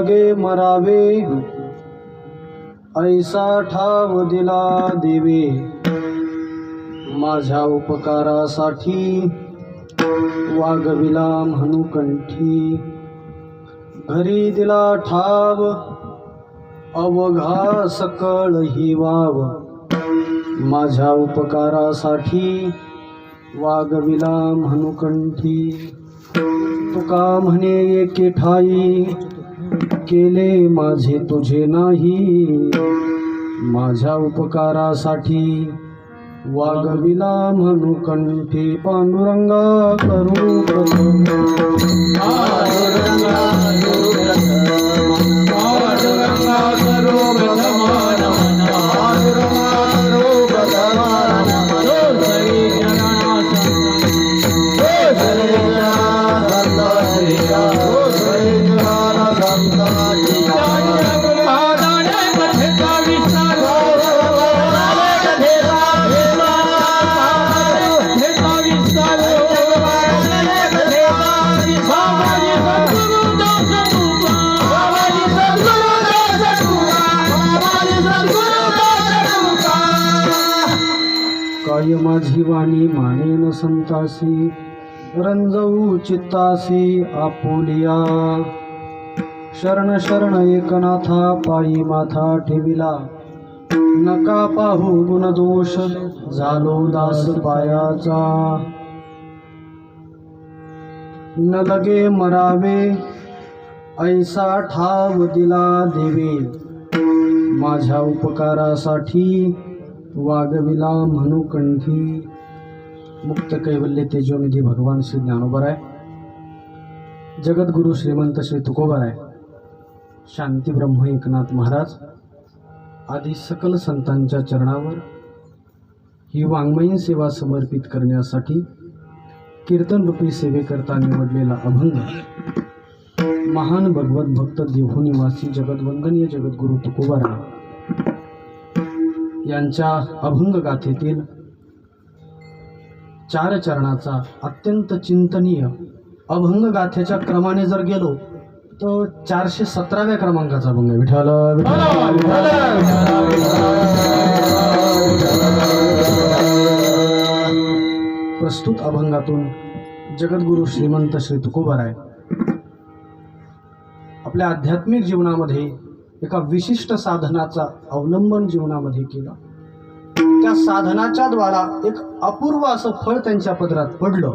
लगे मरावे ऐसा ठाव दिला देवे माझ्या उपकारासाठी वागविला म्हणू कंठी घरी दिला ठाव अवघा सकळ ही वाव माझ्या उपकारासाठी वागविला म्हणू कंठी तुका म्हणे एके ठाई केले माझे तुझे नाही माझ्या उपकारासाठी वागविला म्हणू कंठी पांडुरंगा करू प्रथम पांडुरंगा करू प्रथम काय माझी वाणी मानेन संतासी रंजवू चित्तासी आपुलिया शरण शरण एकनाथा पायी माथा ठेविला नका पाहू गुणदोष झालो दास पायाचा न लगे मरावे ऐसा ठाव दिला देवे माझ्या उपकारासाठी वागविला म्हणू कंठी मुक्त कैवल्य तेजोनिधी भगवान श्री ज्ञानोबराय जगद्गुरु श्रीमंत श्री तुकोबराय शांती ब्रह्म एकनाथ महाराज आदी सकल संतांच्या चरणावर ही वाङ्मयीन सेवा समर्पित करण्यासाठी कीर्तनरूपी सेवेकरता निवडलेला अभंग महान भगवत भक्त देहू निवासी जगद्वंदनीय जगद्गुरु तुकोबराय यांच्या अभंग गाथेतील 4 चरणाचा अत्यंत चिंतनीय अभंग गाथेच्या क्रमाने जर गेलो तर 417व्या क्रमांकाचा अभंग आहे. विठ्ठल प्रस्तुत अभंगातून जगद्गुरु श्रीमंत श्री तुकोबराय आपल्या आध्यात्मिक जीवनामध्ये एका विशिष्ट साधनाचा अवलंबन जीवनामध्ये केला. त्या साधनाच्या द्वारा एक अपूर्व असं फळ त्यांच्या पदरात पडलं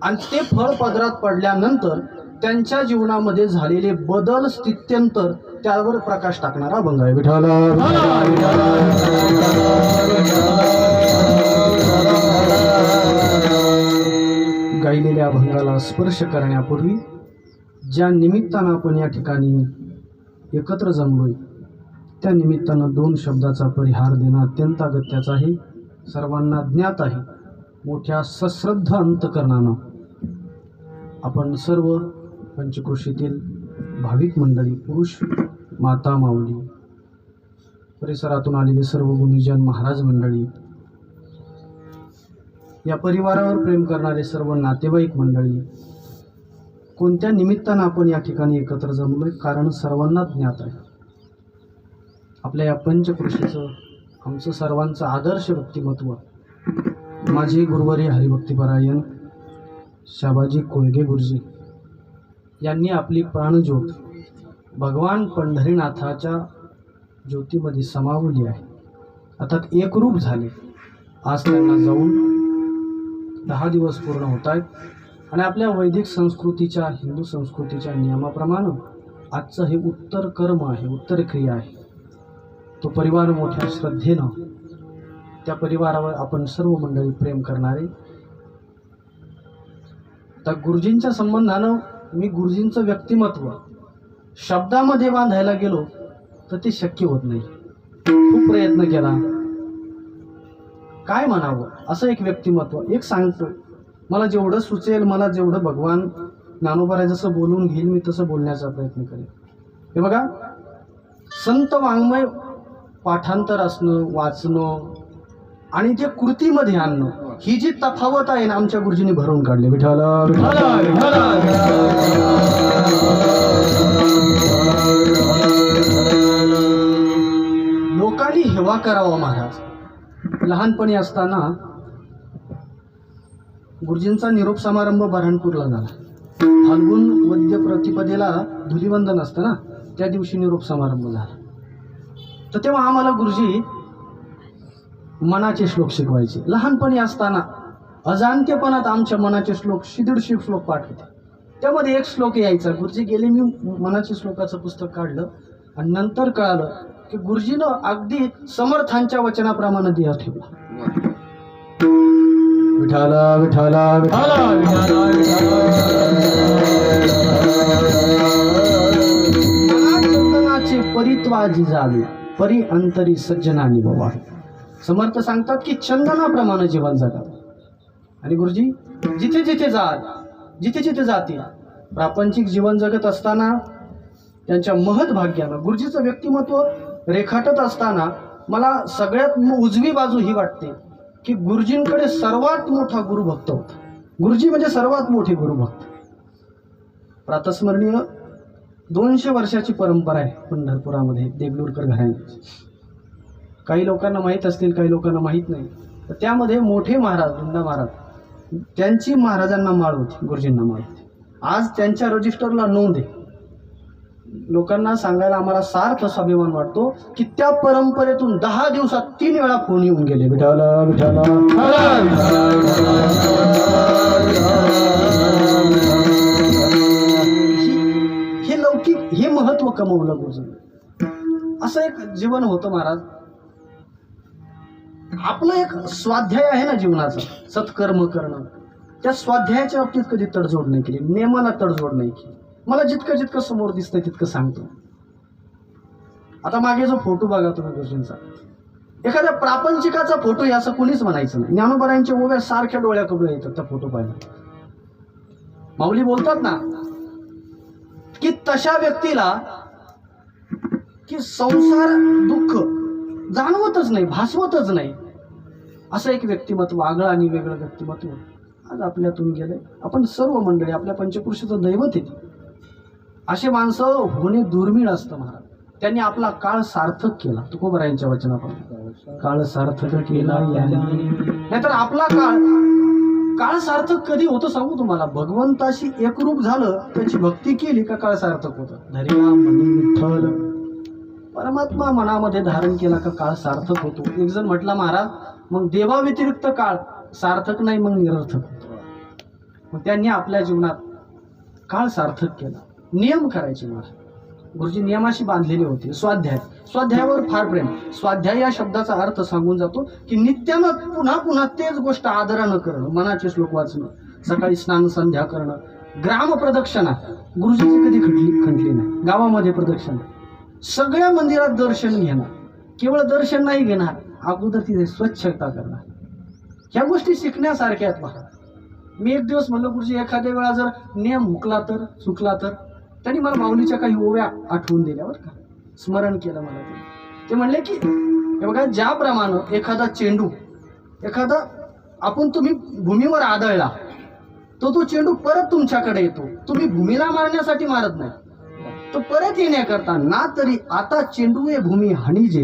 आणि ते फळ पदरात पडल्यानंतर त्यांच्या जीवनामध्ये झालेले बदल स्थित्यंतर त्यावर प्रकाश टाकणारा अभंग आहे. विठ्ठल गायलेल्या अभंगाला स्पर्श करण्यापूर्वी ज्या निमित्तानं आपण या ठिकाणी एकत्र जमलोय त्या निमित्तानं 2 शब्दाचा परिहार देणं अत्यंत अगत्याचं आहे. सर्वांना ज्ञात आहे मोठ्या सश्रद्ध अंतकरणानं आपण सर्व पंचक्रोशीतील भाविक मंडळी पुरुष माता माऊली परिसरातून आलेले सर्व गुणीजन महाराज मंडळी या परिवारावर प्रेम करणारे सर्व नातेवाईक मंडळी कोणत्या निमित्तानं आपण या ठिकाणी एकत्र जमलोय कारण सर्वांना ज्ञात आहे आपल्या या पंचक्रोशीचं आमचं सर्वांचं आदर्श व्यक्तिमत्व माझे गुरुवारी हरिभक्तीपरायण शाबाजी कोळगे गुरुजी यांनी आपली प्राणज्योत भगवान पंढरीनाथाच्या ज्योतीमध्ये समावली आहे. अर्थात एकरूप झाले. आज त्यांना जाऊन 10 दिवस पूर्ण होत आहेत आणि आपल्या वैदिक संस्कृतीच्या हिंदू संस्कृतीच्या नियमाप्रमाणे आजचं हे उत्तर कर्म आहे उत्तर क्रिया आहे. तो परिवार मोठ्या श्रद्धेनं त्या परिवारावर आपण सर्व मंडळी प्रेम करणारे त्या गुरुजींच्या संबंधानं मी गुरुजींचं व्यक्तिमत्व शब्दामध्ये बांधायला गेलो तर ते शक्य होत नाही. खूप प्रयत्न केला काय म्हणावं असं एक व्यक्तिमत्व एक सांगतो मला जेवढं सुचेल मला जेवढं भगवान ज्ञानोबराय जसं बोलून घेईल मी तसं बोलण्याचा प्रयत्न करेन. हे बघा संत वाङ्मय पाठांतर असणं वाचणं आणि ते कृतीमध्ये आणणं, ही जी तफावत आहे ना आमच्या गुरुजींनी भरून काढली. विठ्ठल लोकांनी हेवा करावा महाराज. लहानपणी असताना गुरुजींचा निरोप समारंभ बऱ्हाणपूरला झाला. फाल्गुन वद्य प्रतिपदेला धुलिवंदन असतं ना, त्या दिवशी निरोप समारंभ झाला. तर तेव्हा आम्हाला गुरुजी मनाचे श्लोक शिकवायचे. लहानपणी असताना अजाणतेपणात आमच्या मनाचे श्लोक 150 श्लोक पाठ होते. त्यामध्ये एक श्लोक यायचा. गुरुजी गेले, मी मनाचे श्लोकाचं पुस्तक काढलं आणि नंतर कळालं की गुरुजीनं अगदी समर्थांच्या वचनाप्रमाणे देह ठेवला. विठाला विठाला चंदनाचे परित्वाजी जावे, परी अंतरी सज्जनानी बाबा. समर्थ सांगतात की चंदनाप्रमाणे जीवन जगावं. आणि गुरुजी जिथे जिथे जातील प्रापंचिक जीवन जगत असताना त्यांच्या महत् भाग्यानं गुरुजीचं व्यक्तिमत्व रेखाटत असताना मला सगळ्यात उजवी बाजू ही वाटते की गुरुजींकडे सर्वात मोठा गुरुभक्त होता. गुरुजी म्हणजे सर्वात मोठे गुरुभक्त. प्रातस्मरणीय 200 वर्षाची परंपरा आहे पंढरपुरामध्ये देगलूरकर घराण्याची. काही लोकांना माहीत असतील, काही लोकांना माहीत नाही. तर त्यामध्ये मोठे महाराज वृंदा महाराज, त्यांची महाराजांना माळ होती, गुरुजींना माळ होती. आज त्यांच्या रजिस्टरला नोंद आहे. लोकांना सांगायला आम्हाला सार्थ अभिमान वाटतो की त्या परंपरेतून 10 दिवसात 3 वेळा फोन येऊन गेले. विठाला विठाला हे लौकिक, हे महत्व कमवलं गुरुजींनी. असं एक जीवन होतं महाराज. आपलं एक स्वाध्याय आहे ना जीवनाचा, सत्कर्म करणं. त्या स्वाध्यायाच्या बाबतीत कधी तडजोड नाही केली, नेमाला तडजोड नाही केली. मला जितकं समोर दिसतंय तितकं सांगतो. आता मागे जो फोटो बघा तुम्ही गुरुजींचा, एखाद्या प्रापंचिकाचा फोटो आहे असं कुणीच म्हणायचं नाही. ज्ञानोबारांच्या ओव्या सारख्या डोळ्या कबळ येतात त्या फोटो पाहिला. माऊली बोलतात ना की तशा व्यक्तीला की संसार दुःख जाणवतच नाही, भासवतच नाही. असं एक व्यक्तिमत्व, आगळं आणि वेगळं व्यक्तिमत्व आज आपल्यातून गेलंय. आपण सर्व मंडळी आपल्या पंचपुरुषाचं दैवत आहे. असे माणसं होणे दुर्मिळ असतं महाराज. त्यांनी आपला काळ सार्थक केला. तुकोबारायांच्या वचनाप्रमाणे काळ सार्थक केला यांनी. नाहीतर आपला काळ सार्थक कधी होतं सांगू तुम्हाला. भगवंताशी एकरूप झालं, त्याची भक्ती केली का काळ सार्थक होतं. धरिया मनी विठ्ठल, परमात्मा मनामध्ये धारण केला का काळ सार्थक होतो. एक जण म्हटला महाराज मग देवा व्यतिरिक्त काळ सार्थक नाही, मग निरर्थक. मग त्यांनी आपल्या जीवनात काळ सार्थक केला. नियम करायचे महाराज. गुरुजी नियमाशी बांधलेले होते. स्वाध्यायावर फार प्रेम. स्वाध्याय या शब्दाचा अर्थ सांगून जातो की नित्यानं पुन्हा पुन्हा तेच गोष्ट आदरानं करणं. मनाचे श्लोक वाचणं, सकाळी स्नान संध्या करणं, ग्राम प्रदक्षिणा गुरुजीची कधी खंडली नाही. गावामध्ये प्रदक्षिणा, सगळ्या मंदिरात दर्शन घेणं. केवळ दर्शन नाही घेणार, अगोदर तिथे स्वच्छता करणार. ह्या गोष्टी शिकण्यासारख्या आहेत महाराज. मी एक दिवस म्हणलं गुरुजी एखाद्या वेळा जर नियम हुकला तर, चुकला तर. त्यांनी मला माऊलीच्या काही ओव्या आठवून दिल्या बरं का, स्मरण केलं मला. ते म्हणले की हे बघा, ज्याप्रमाणे एखादा चेंडू, तुम्ही भूमीवर आदळला तो चेंडू परत तुमच्याकडे येतो. तुम्ही भूमीला मारण्यासाठी मारत नाही, तो परत येण्याकरता. ना तरी आता चेंडू हे भूमी हाणीजे,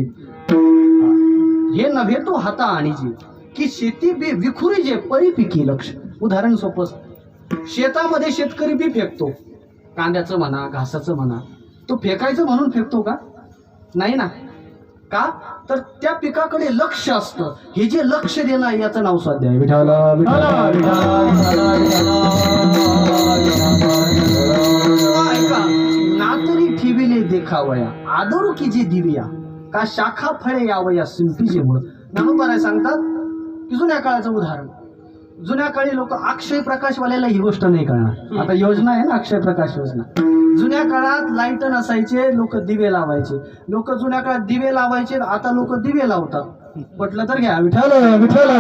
हे नव्हे तो हाता आणीजे, की शेती बी विखुरीजे परी पिकी लक्ष. उदाहरण सोपं. शेतामध्ये शेतकरी बी फेकतो, कांद्याचं म्हणा, घासाचं म्हणा. तो फेकायचं म्हणून फेकतो का? नाही ना. का तर त्या पिकाकडे लक्ष असतं. हे जे लक्ष देणं आहे याचं नाव स्वाध्याय. विठाला ऐका, ना तरी ठेविले देखावया आदरू की जे दिव्या, का शाखा फळे यावया सिंपीजे मुळ. ज्ञानोबा सांगतात की जुन्या काळाचं उदाहरण. जुन्या काळी लोक अक्षय प्रकाशवाल्याला ही गोष्ट नाही कळणार. आता योजना आहे ना अक्षय प्रकाश योजना. जुन्या काळात लाईट नसायचे, लोक दिवे लावायचे. लोक जुन्या काळात दिवे लावायचे, आता लोक दिवे लावतात. पटलं तर घ्या. विठ्ठल विठ्ठल.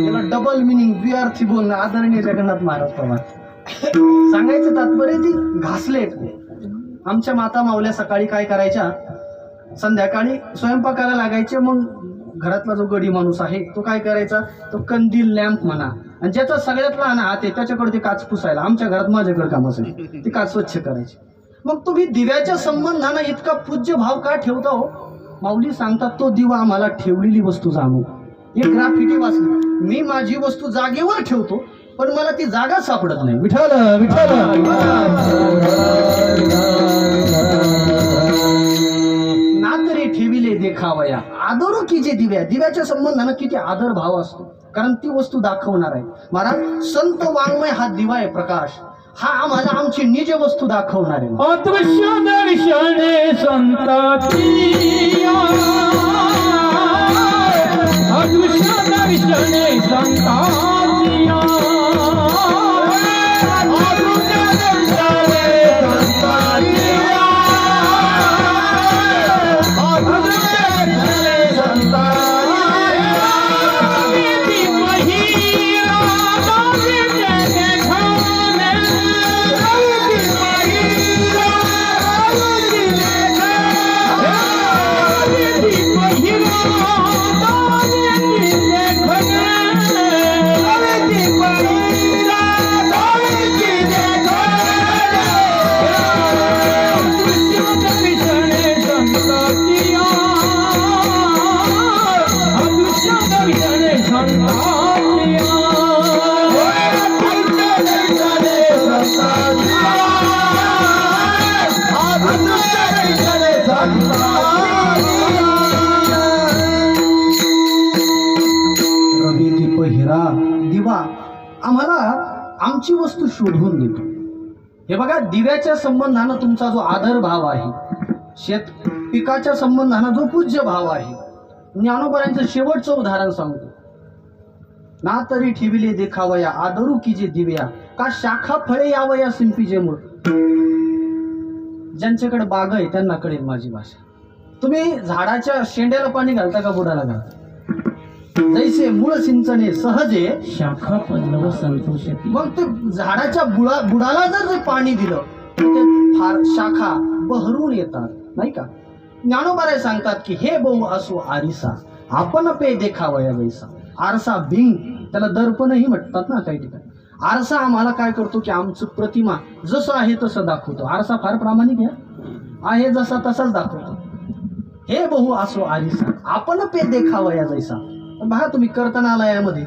याला डबल मिनिंग विअर्थी बोलणं. आदरणीय जगन्नाथ महाराज पवार. सांगायचं तात्पर्य ती घासलेट. आमच्या माता माऊल्या सकाळी काय करायच्या, संध्याकाळी स्वयंपाकाला लागायचे. मग घरातला जो गडी माणूस आहे तो काय करायचा, तो कंदील लॅम्प म्हणा, आणि ज्याचा सगळ्यात लहान हात आहे त्याच्याकडे ते काच पुसायला. आमच्या घरात माझ्याकडे काम असेल ते काच स्वच्छ करायचे. मग तुम्ही दिव्याच्या संबंधानं इतका पूज्य भाव का ठेवता हो? माऊली सांगतात, तो दिवा आम्हाला ठेवलेली वस्तू जाणू. एक ग्राफिटी वाचली, मी माझी वस्तू जागेवर ठेवतो पण मला ती जागा सापडत नाही. विठ्ठल विठ्ठल. नातरे ठेविले देखावया आदरू की जे दिव्या. दिव्याच्या संबंधानं किती आदर भाव असतो, कारण ती वस्तू दाखवणार आहे. महाराज संत वाङ्मय हा दिवा आहे, प्रकाश हा आम्हाला आमची निज वस्तू दाखवणार आहे. अदृश्य दर्शने संतातिया, अदृश्य दर्शने संतातिया, अदृश्य दर्शने संतातिया, अदृश्य दर्शने संतातिया, विधि महिरा दाविते देखाने, विधि महिरा दाविते देखाने, विधि महिरा दाविते देखाने, विधि महिरा दाविते देखाने, अदृश्य दर्शने संतातिया, अदृश्य दर्शने संतातिया, अदृश्य दर्शने संतातिया, अदृश्य दर्शने संतातिया. रवी दीप हिरा दिवा आम्हाला आमची वस्तू शोधून देतो. हे बघा, दिव्याच्या संबंधानं तुमचा जो आदर भाव आहे, शेत पिकाच्या संबंधानं जो पूज्य भाव आहे, ज्ञानोबरांचं शेवटचं उदाहरण सांगतो. ना तरी ठेविले देखावया आदरू की जे दिव्या, का शाखा फळे यावया सिंपीजे मूळ. ज्यांच्याकडे बाग आहे त्यांना कळेल माझी भाषा. तुम्ही झाडाच्या शेंड्याला पाणी घालता का बुडाला घालता? जैसे मूळ सिंचने सहजे शाखा पल्लव संतोषती. मग ते झाडाच्या बुडाला जर पाणी दिलं तर ते फार शाखा बहरून येतात, नाही का? ज्ञानोबाराय सांगतात की हे बहु असो आरिसा आपण पे देखावया जैसा. आरसा बिंग, त्याला दर्पणही म्हणतात ना काही ठिकाणी. आरसा आम्हाला काय करतो की आमचं प्रतिमा जसं आहे तसं दाखवतो. आरसा फार प्रामाणिक आहे जसा तसाच दाखवतो. हे बहु असो आरिसा आपण पे देखावया जैसा. बघा तुम्ही कीर्तनालयामध्ये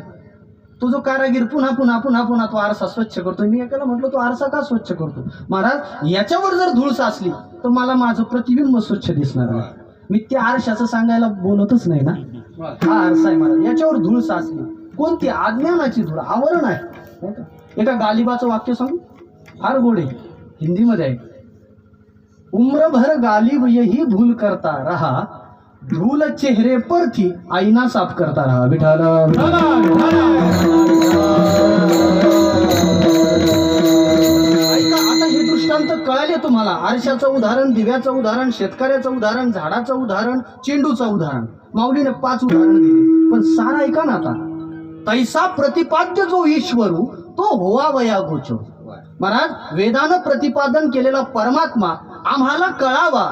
तो जो कारागीर पुन्हा पुन्हा पुन्हा पुन्हा तो आरसा स्वच्छ करतो. मी एकाला म्हटलं तो आरसा का स्वच्छ करतो? महाराज, याच्यावर जर धूळ साचली तर मला माझं प्रतिबिंब स्वच्छ दिसणार नाही. मी त्या आरशाचं सांगायला बोलतच नाही ना. हा आरसा आहे महाराज, याच्यावर धूळ साचली, कोणती? अज्ञानाची धूळ, आवरण आहे, नाही का? एका गालिबाचं वाक्य सांगू, फार गोड आहे, हिंदीमध्ये आहे. उम्रभर गालिब यही भूल करता रहा, धूल चेहरे पर थी आईना साफ करता रहा. विठाला ऐका, आता हे दृष्टांत कळाले तुम्हाला. आरशाचं उदाहरण, दिव्याचं उदाहरण, शेतकऱ्याचं उदाहरण, झाडाचं उदाहरण, चेंडूचं उदाहरण. माऊलीने 5 उदाहरण दिली, पण सारा ऐका ना आता. तैसा प्रतिपाद्य जो ईश्वरू तो होवावया गोचर. महाराज, वेदानं प्रतिपादन केलेला परमात्मा आम्हाला कळावा.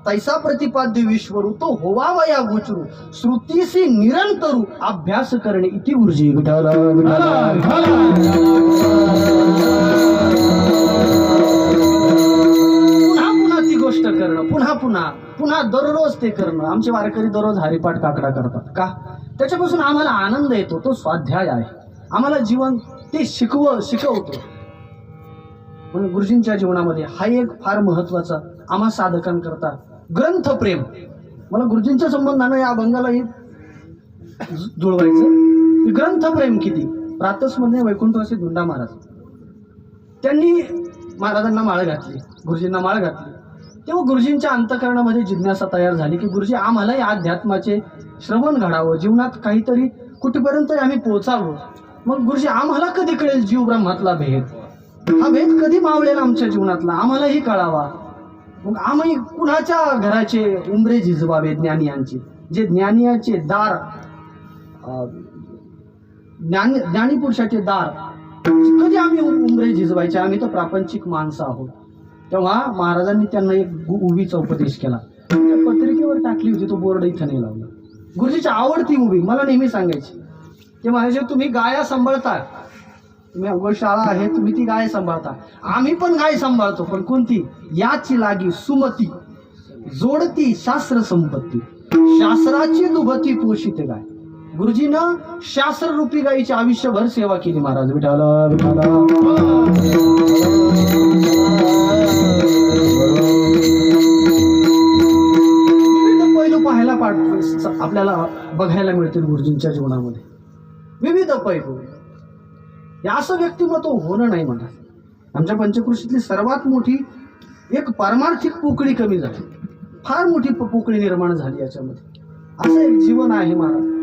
तैसा प्रतिपाद्य विश्वरू तो होवावया गोचरू, श्रुतीसी निरंतरू अभ्यास करणे इति गुरुजी. विठाला पुन्हा पुन्हा ती गोष्ट करणं, पुन्हा पुन्हा पुन्हा दररोज ते करणं. आमचे वारकरी दररोज हरिपाठ काकडा करतात का? त्याच्यापासून आम्हाला आनंद येतो. तो स्वाध्याय आहे, आम्हाला जीवन ते शिकवतो. म्हणून गुरुजींच्या जीवनामध्ये हा एक फार महत्वाचा आम्हा साधकांकरता ग्रंथप्रेम. मला गुरुजींच्या संबंधानं या अभंगालाही जुळवायचं. ग्रंथप्रेम किती. प्रातस्मरणीय वैकुंठवासी धुंडा महाराज, त्यांनी महाराजांना माळ घातली, गुरुजींना माळ घातली. तेव्हा गुरुजींच्या अंतःकरणामध्ये जिज्ञासा तयार झाली की गुरुजी आम्हालाही अध्यात्माचे श्रवण घडावं, जीवनात काहीतरी कुठेपर्यंत आम्ही पोहोचावं. मग गुरुजी आम्हाला कधी कळेल जीव ब्रह्मातला भेद, हा भेद कधी मावळेल आमच्या जीवनातला, आम्हालाही कळावा. मग आम्ही कुणाच्या घराचे उंबरे झिजवावे ज्ञानियांचे, जे ज्ञानियाचे दार, ज्ञानी पुरुषाचे दार कधी आम्ही उंबरे झिजवायचे? आम्ही तर प्रापंचिक माणसं आहोत. तेव्हा महाराजांनी त्यांना एक उवीचा उपदेश केला. गुरुजींच्या पत्रिकेवर टाकली होती, तो बोर्ड इथं नाही लावला. गुरुजीची आवडती उभी मला नेहमी सांगायची. ते म्हणायचे तुम्ही गाया सांभाळता, तुम्ही गोशाळा आहे, तुम्ही ती गाय सांभाळता, आम्ही पण गाय सांभाळतो, पण कोणती? याची लागी सुमती जोडती शास्त्र संपत्ती, शास्त्राची दुभती पोषित गाय. गुरुजीनं शास्त्र रूपी गायीची आयुष्यभर सेवा केली. महाराज विठाला विठाला. विविध पैलू पाहायला आपल्याला बघायला मिळतील गुरुजींच्या जीवनामध्ये. विविध पैलू. हे असं व्यक्तिमत्व होणं नाही म्हणा. आमच्या पंचकृषीतली सर्वात मोठी एक पारमार्थिक पोकळी कमी झाली, फार मोठी पोकळी निर्माण झाली याच्यामध्ये. असं एक जीवन आहे महाराज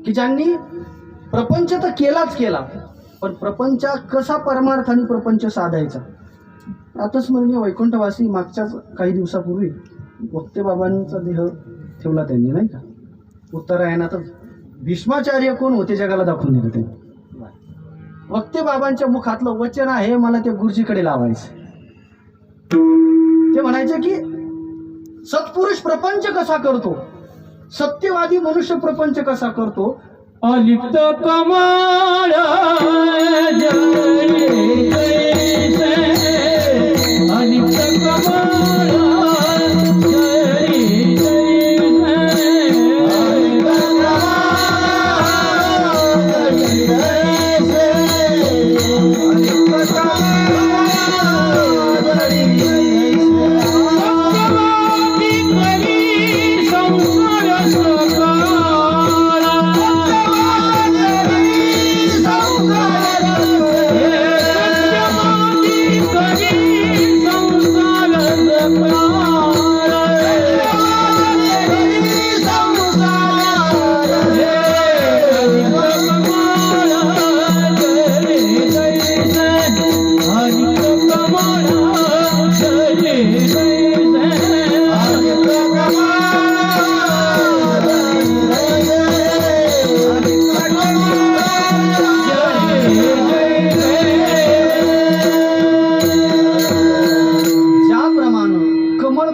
की ज्यांनी प्रपंच तर केलाच केला, पण प्रपंच कसा परमार्थाने प्रपंच साधायचा. आता स्मरणीय वैकुंठवासी मागच्याच काही दिवसापूर्वी वक्ते बाबांचा देह ठेवला त्यांनी, नाही का. उत्तरायणातच भीष्माचार्य कोण होते जगाला दाखवून दिलं त्यांनी. वक्ते बाबांच्या मुखातलं वचन आहे, मला ते गुरुजीकडे लावायचं. ते म्हणायचे की सत्पुरुष प्रपंच कसा करतो, सत्यवादी मनुष्य प्रपंच कसा करतो. अलिप्त कमळ जरी जैसे, अलिप्त कमळ जरी जैसे,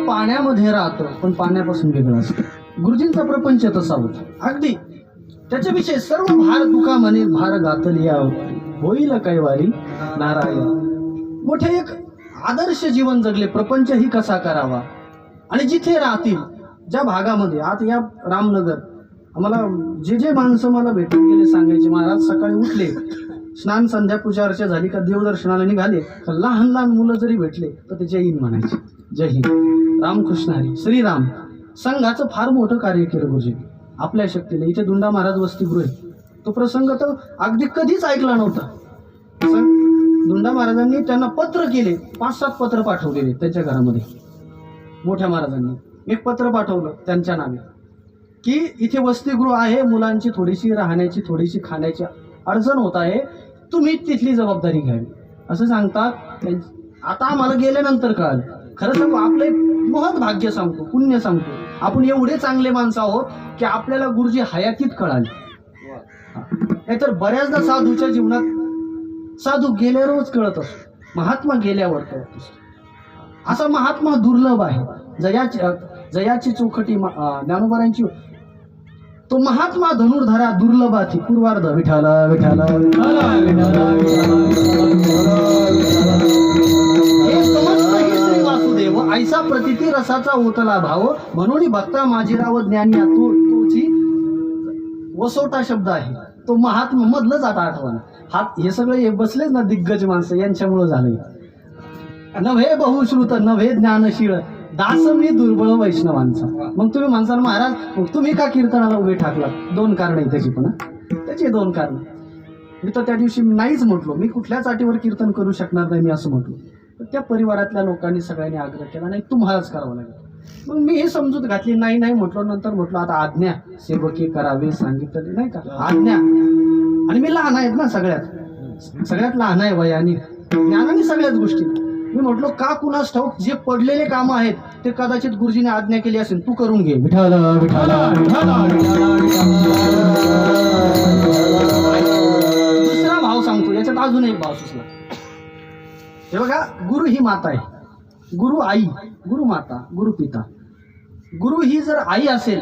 पाण्यामध्ये राहतो पण पाण्यापासून वेगळं असतं. गुरुजींचा प्रपंच तसा होता. अगदी त्याच्याविषयी सर्व भार तुका म्हणे भार गातलिया होईल कैवारी नारायण. मोठे एक आदर्श जीवन जगले. प्रपंच ही कसा करावा आणि जिथे राहतील ज्या भागामध्ये. आता या रामनगर आम्हाला जे माणसं मला भेटून गेले सांगायचे, महाराज सकाळी उठले, स्नान संध्या पूजा अर्चा झाली का देवदर्शनाला निघाले, लहान लहान मुलं जरी भेटले तर ते जय हिंद म्हणायचे. जय हिंद, रामकृष्ण हरी, श्रीराम. संघाचं फार मोठं कार्य केलं गुरुजी आपल्या शक्तीने. इथे दुंडा महाराज वसतिगृह आहे, तो प्रसंग तर अगदी कधीच ऐकला नव्हता. दुंडा महाराजांनी त्यांना पत्र केले, 5-7 पत्र पाठवलेले त्यांच्या घरामध्ये. मोठ्या महाराजांनी एक पत्र पाठवलं त्यांच्या नावे की इथे वसतिगृह आहे, मुलांची थोडीशी राहण्याची थोडीशी खाण्याची अडचण होत आहे, तुम्ही तिथली जबाबदारी घ्यावी असं सांगतात. आता आम्हाला गेल्यानंतर कळालं. खरं सांगू, आपलं एक महत् भाग्य सांगतो, पुण्य सांगतो, आपण एवढे चांगले माणसं आहोत की आपल्याला गुरुजी हयातीत कळाले. नाहीतर बऱ्याचदा साधूच्या जीवनात साधू गेल्यावरच कळत असतो, महात्मा गेल्यावर कळत असतो. असा महात्मा दुर्लभ आहे. जयाची चौखटी ज्ञानोबारांची. तो महात्मा धनुर्धरा दुर्लभाची पूर्वार्ध विठाला विठाला विठाला विठाला हे समस्त ही श्री वासुदेव ऐसा प्रतिती रसाचा ओतला भाव म्हणून भक्ता माझीराव ज्ञानी तोची वसोटा शब्द आहे. तो महात्मा मधलंच आता आठवण. हे सगळे हे बसलेच ना दिग्गज माणसं, यांच्यामुळं झालंय. नव्हे बहुश्रुत नव्हे ज्ञानशीळ दास मी दुर्बळ वैष्णवांचा. मग तुम्ही म्हणसाल महाराज मग तुम्ही का कीर्तनाला उभे ठाकला? 2 कारण आहे त्याची. पण त्याची 2 कारण. मी तर त्या दिवशी नाहीच म्हटलो, मी कुठल्याच अटीवर कीर्तन करू शकणार नाही मी असं म्हटलो. तर त्या परिवारातल्या लोकांनी सगळ्यांनी आग्रह केला, नाही तुम्हालाच करावं लागेल. मग मी हे समजूत घातली, नाही नाही म्हटलो. नंतर म्हटलो आता आज्ञा सेवकी करावी सांगितलं नाही का, आज्ञा. आणि मी लहान आहेत ना, सगळ्यात लहान आहे वयाने, ज्ञानाने सगळ्याच गोष्टी. मी म्हटलो का कुणास ठाऊक जे पडलेले काम आहेत ते कदाचित गुरुजीने आज्ञा केली असेल, तू करून घे. विठाला विठाला विठाला दुसरा भाव सांगतो, याच्यात अजून एक भाव सुचला. हे बघा, गुरु ही माता आहे, गुरु आई, गुरु माता, गुरु पिता. गुरु ही जर आई असेल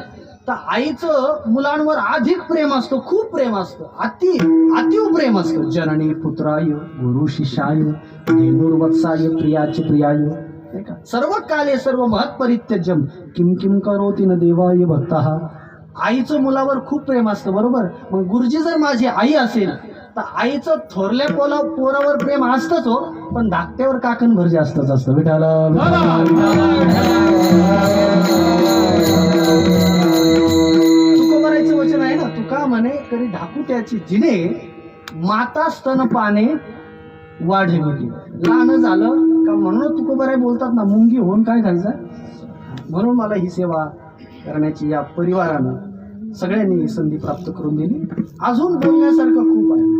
तर आईचं मुलांवर अधिक प्रेम असतं, खूप प्रेम असतं, अतिव प्रेम असतं. जननी पुत्राय गुरु शिष्याय धेनुर्वत्साय प्रियाचे प्रियाय, नाही का? सर्व काले सर्व महत् परित्यज्यम किम किम करोति न देवाय भक्तः. आईचं मुलावर खूप प्रेम असतं, बरोबर. मग गुरुजी जर माझी आई असेल तर आईचं थोरल्या पोरावर प्रेम असतंच हो, पण धाकट्यावर काकणभर जास्तच असतं. विठाला तुकोबारायचं वचन आहे ना, तुका म्हणे करी धाकुट्याची जिने माता स्तन पाने वाढविली. लहान झालं का म्हणून तुकोबाराय बोलतात ना, मुंगी होऊन काय खायचं. म्हणून मला ही सेवा करण्याची या परिवारानं सगळ्यांनी संधी प्राप्त करून दिली. अजून बोलण्यासारखं खूप आहे.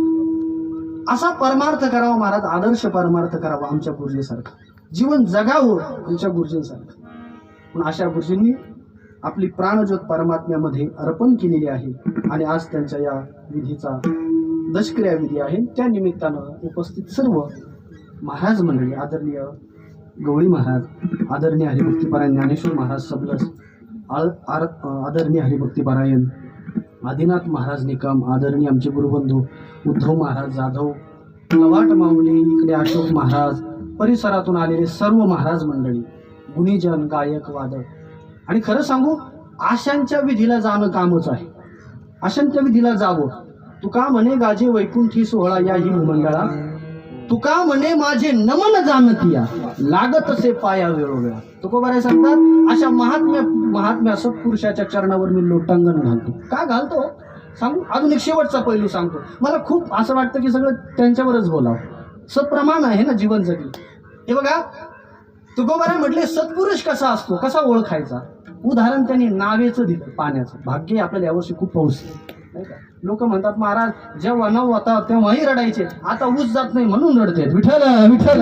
असा परमार्थ करावा महाराज, आदर्श परमार्थ करावा आमच्या गुरुजीसारखं, जीवन जगावं आमच्या गुरुजींसारखं. पण अशा गुरुजींनी आपली प्राणज्योत परमात्म्यामध्ये अर्पण केलेली आहे. आणि आज त्यांच्या या विधीचा दशक्रिया विधी आहे. त्या निमित्तानं उपस्थित सर्व महाराज मंडळी, आदरणीय गवळी महाराज, आदरणीय हरिभक्तीपरायण ज्ञानेश्वर महाराज सबलस, आदरणीय हरिभक्तीपरायण आदिनाथ महाराज निकम, आदरणीय आमचे गुरुबंधू उद्धव महाराज जाधव, लवाट माऊली, इकडे अशोक महाराज, परिसरातून आलेले सर्व महाराज मंडळी, गुणीजन, गायक, वादक. आणि खरं सांगू, आशांच्या विधीला जाणं कामच आहे. आशांच्या विधीला जावं. तुका म्हणे गाजे वैकुंठी सोहळा या ही मंडळा, तुका म्हणे माझे नमन जाणतिया लागत असे पाया वेळोवेळा. तुकोबाराय सांगतात, अशा महात्म्या सत्पुरुषाच्या चरणावर मी लोटांगण घालतो. का घालतो सांगू? अजून एक शेवटचा पैलू सांगतो. मला खूप असं वाटतं की सगळं त्यांच्यावरच बोलावं. सप्रमाण आहे ना जीवन जगली. हे बघा, तुकोबाराय म्हटले सत्पुरुष कसा असतो, कसा ओळखायचा. उदाहरण त्यांनी नावेचं दिलं, पाण्याचं. भाग्य आपल्याला यावर्षी खूप पाऊस नाही का. लोक म्हणतात महाराज जेव्हा नव होता तेव्हाही रडायचे, आता ऊस जात नाही म्हणून रडते. विठ्ठल विठ्ठल.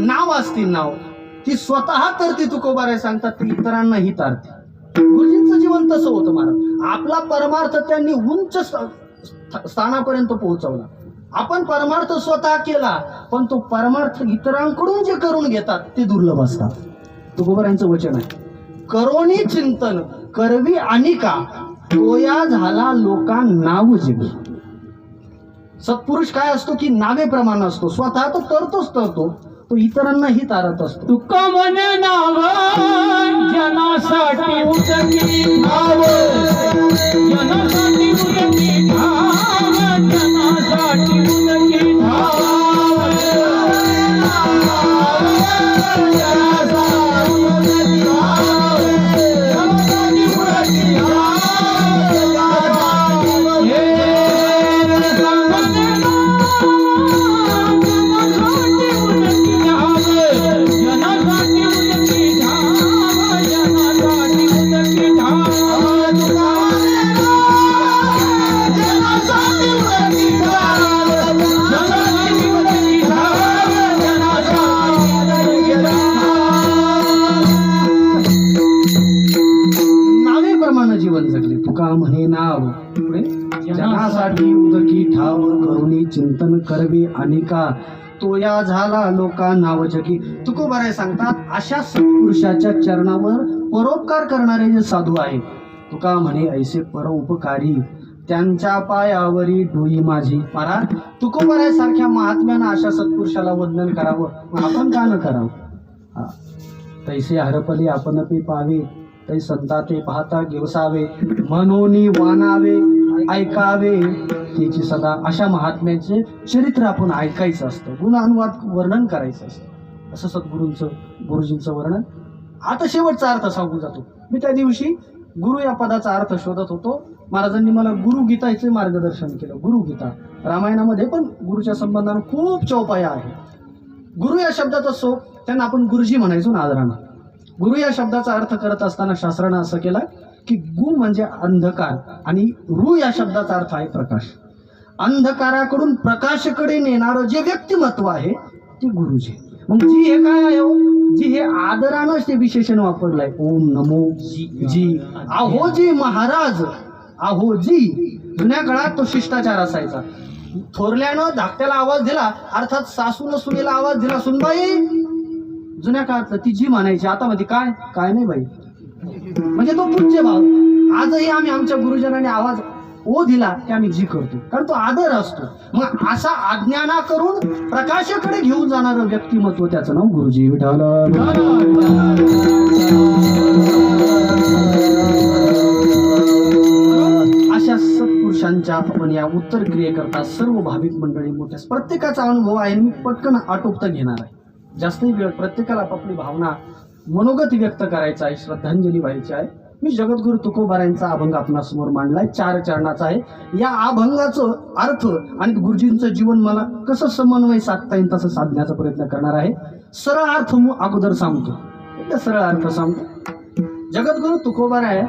नाव असती, नाव ती स्वतः तरती. तुकोबाराय सांगतात ती इतरांनाही तारते. गुरुजींचं जीवन तसं होतं महाराज. आपला परमार्थ त्यांनी उंच स्थानापर्यंत पोहोचवला. आपण परमार्थ स्वतः केला, पण तो परमार्थ इतरांकडून जे करून घेतात ते दुर्लभ असतात. तुकोबारायांचं वचन आहे, करोनी चिंतन करवी अनिका तोया झाला लोका नाव जगी. सत्पुरुष काय असतो की नावेप्रमाणे असतो. स्वतः तो तरतो, तो इतरांनाही तारत असतो. तुका म्हणे नाव जनासाठी उदकी नाव, जनासाठी उदकी नाव, जनासाठी उदकी नाव. जीवन जगले. तुका म्हणे नाव पुढे जनासाठी उदकी ठाव, करुणी चिंतन करवे अनिका तोया झाला लोका नाव जगी. तुकोबाराय सांगतात, अशा सत्पुरुषाच्या चरणावर परोपकार करणारे जे साधू आहेत, तुका म्हणे ऐसे परोपकारी त्यांच्या पायावरी डोई माझी. महाराज तुकोबाराय सारख्या महात्म्यानं अशा सत्पुरुषाला वंदन करावं, आपण का न करावं. तैसे हरपले आपण पे पावे, तै संता ते पाहता घेवसावे, मनोनी वानावे ऐकावे त्याची सदा. अशा महात्म्याचे चरित्र आपण ऐकायचं असतं, गुणानुवाद वर्णन करायचं असतं. असं गुरुजींचं वर्णन. आता शेवटचा अर्थ सांगून जातो. मी त्या दिवशी गुरु या पदाचा अर्थ शोधत होतो. महाराजांनी मला गुरुगीताचे मार्गदर्शन केलं. गुरुगीता रामायणामध्ये पण गुरुच्या संबंधानं खूप चौपाया आहे. गुरु या शब्दाचा त्यांना आपण गुरुजी म्हणायचो ना आदरानं. गुरु या शब्दाचा अर्थ करत असताना शास्त्रानं असं केलं की गु म्हणजे अंधकार आणि रु या शब्दाचा अर्थ आहे प्रकाश. अंधकाराकडून प्रकाशाकडे नेणारं जे व्यक्तिमत्व आहे ते गुरुजी. मग जी हे काय आहे हो? जी हे आदरानं ते विशेषण वापरलंय. ओम नमो जी. अहो जी महाराज, अहो जी. जुन्या काळात तो शिष्टाचार असायचा. थोरल्यानं धाकट्याला आवाज दिला, अर्थात सासून सुनेला आवाज दिला, सुनबाई. जुन्या काळातलं ती जी म्हणायची, आता मध्ये काय काय नाही बाई, म्हणजे तो पूज्य भाव. आजही आम्ही आमच्या गुरुजनांनी आवाज ओ दिला की आम्ही जी करतो, कारण तो आदर असतो. मग असा अज्ञाना करून प्रकाशाकडे घेऊन जाणारं व्यक्तिमत्व, त्याचं नाव गुरुजी. विठ्ठल. अशा सत्पुरुषांच्या आपण या उत्तर क्रियेकरता सर्व भाविक मंडळी मोठ्या, प्रत्येकाचा अनुभव आहे, मी पटकन आटोपता घेणार आहे. जास्तही वेळ, प्रत्येकाला आपापली भावना मनोगत व्यक्त करायचा आहे, श्रद्धांजली व्हायची आहे. मी जगद्गुरु तुकोबारायांचा अभंग आपणासमोर मांडलाय, 4 चरणाचा आहे. या अभंगाचं अर्थ आणि गुरुजींचं जीवन मला कसं समन्वय साधता येईल तसं साधण्याचा प्रयत्न करणार आहे. सरळ अर्थ अगोदर सांगतो, एकदा सरळ अर्थ सांगतो. जगद्गुरु तुकोबाराय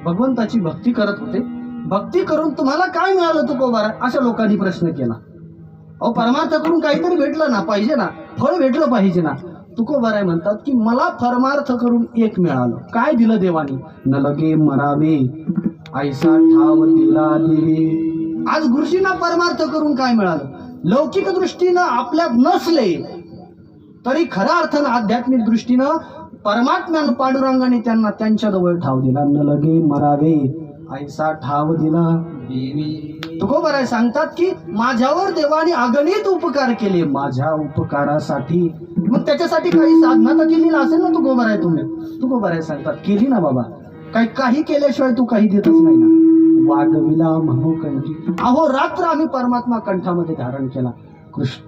भगवंताची भक्ती करत होते. भक्ती करून तुम्हाला काय मिळालं तुकोबारा, अशा लोकांनी प्रश्न केला. अहो, परमार्थ करून काहीतरी भेटलं ना पाहिजे ना, फळ भेटलं पाहिजे ना. तुकोबाराय म्हणतात की मला परमार्थ करून एक मिळालं. काय दिलं देवानी? न लगे मरावे ऐसा ठाव दिला देवी. आज गुरुजींना परमार्थ करून काय मिळालं? लौकिक दृष्टीनं आपल्यात नसले तरी खऱ्या अर्थानं आध्यात्मिक दृष्टीनं परमात्म्यानं पांडुरंगाने त्यांना त्यांच्याजवळ ठाव दिला. न लगे मरावे ऐसा ठाव दिला देवी. तुकोबाराय सांगतात की माझ्यावर देवाने अगणित उपकार केले, माझ्या उपकारासाठी. मग त्याच्यासाठी काही साधना तर केली असेल ना तुकोबाराय तुम्ही? तुकोबाराय सांगतात केली ना बाबा. काही केल्याशिवाय तू काही देतच नाही ना. वागविला मनोकंठी, अहो रात्र आम्ही परमात्मा कंठामध्ये धारण केला.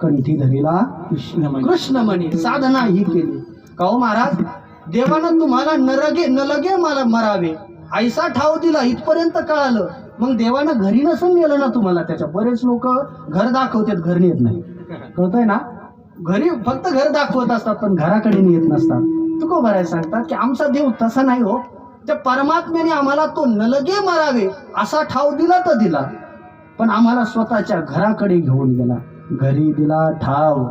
कंठी धरीला कृष्णमणी. साधना ही केली. का हो महाराज, देवानं तुम्हाला न लगे मला मरावे ऐसा ठाव दिला, इथपर्यंत कळालं. मग देवानं घरी नसून नेलं ना तुम्हाला. त्याच्या बरेच लोक घर दाखवतात, घर नेत नाही. कळतंय ना? घरी फक्त घर दाखवत असतात पण घराकडे नेत नसतात. तुकोबाराय सांगतात की आमचा देव तसा नाही हो. त्या परमात्म्याने आम्हाला तो न लगे मरावे असा ठाव दिला तर दिला, पण आम्हाला स्वतःच्या घराकडे घेऊन गेला. घरी दिला ठाव.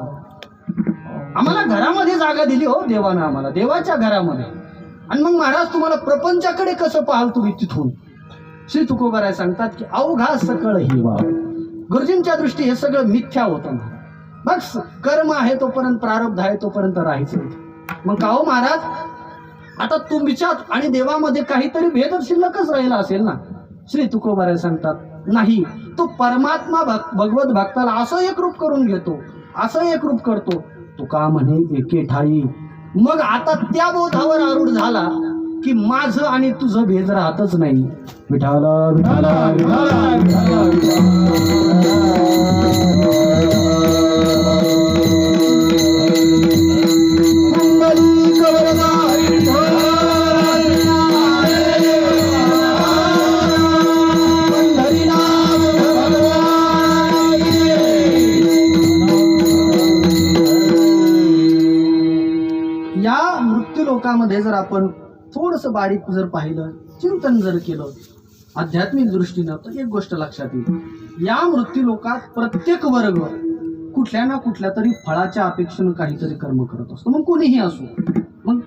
आम्हाला घरामध्ये जागा दिली हो देवानं, आम्हाला देवाच्या घरामध्ये. आणि मग महाराज तुम्हाला प्रपंचाकडे कसं पाहाल तुम्ही तिथून? श्री तुकोबाराय सांगतात की अवघा सकळ ही वाव. गुरुजींच्या दृष्टी हे सगळं मिथ्या होतं. बस कर्म आहे तोपर्यंत, प्रारब्ध आहे तोपर्यंत राहायचं. मग का हो महाराज, आता तुमच्यात आणि देवामध्ये काहीतरी भेद शिल्लकच राहिला असेल ना. श्री तुकोबाराय सांगतात नाही, तो परमात्मा भगवत भक्ताला असं एक रूप करून घेतो, असं एक रूप करतो. तुका म्हणे एके ठाई. मग आता त्या बोधावर आरूढ झाला की माझं आणि तुझं भेद राहतच नाही. विठाला विठाला विठाला लोकांमध्ये जर आपण थोडंसं बारीक जर पाहिलं, चिंतन जर केलं आध्यात्मिक दृष्टीनं, तर एक गोष्ट लक्षात येईल. या मृत्यू लोकात प्रत्येक वर्ग कुठल्या ना कुठल्या तरी फळाच्या अपेक्षेनं काहीतरी कर्म करत असतो. मग कोणीही असो, मग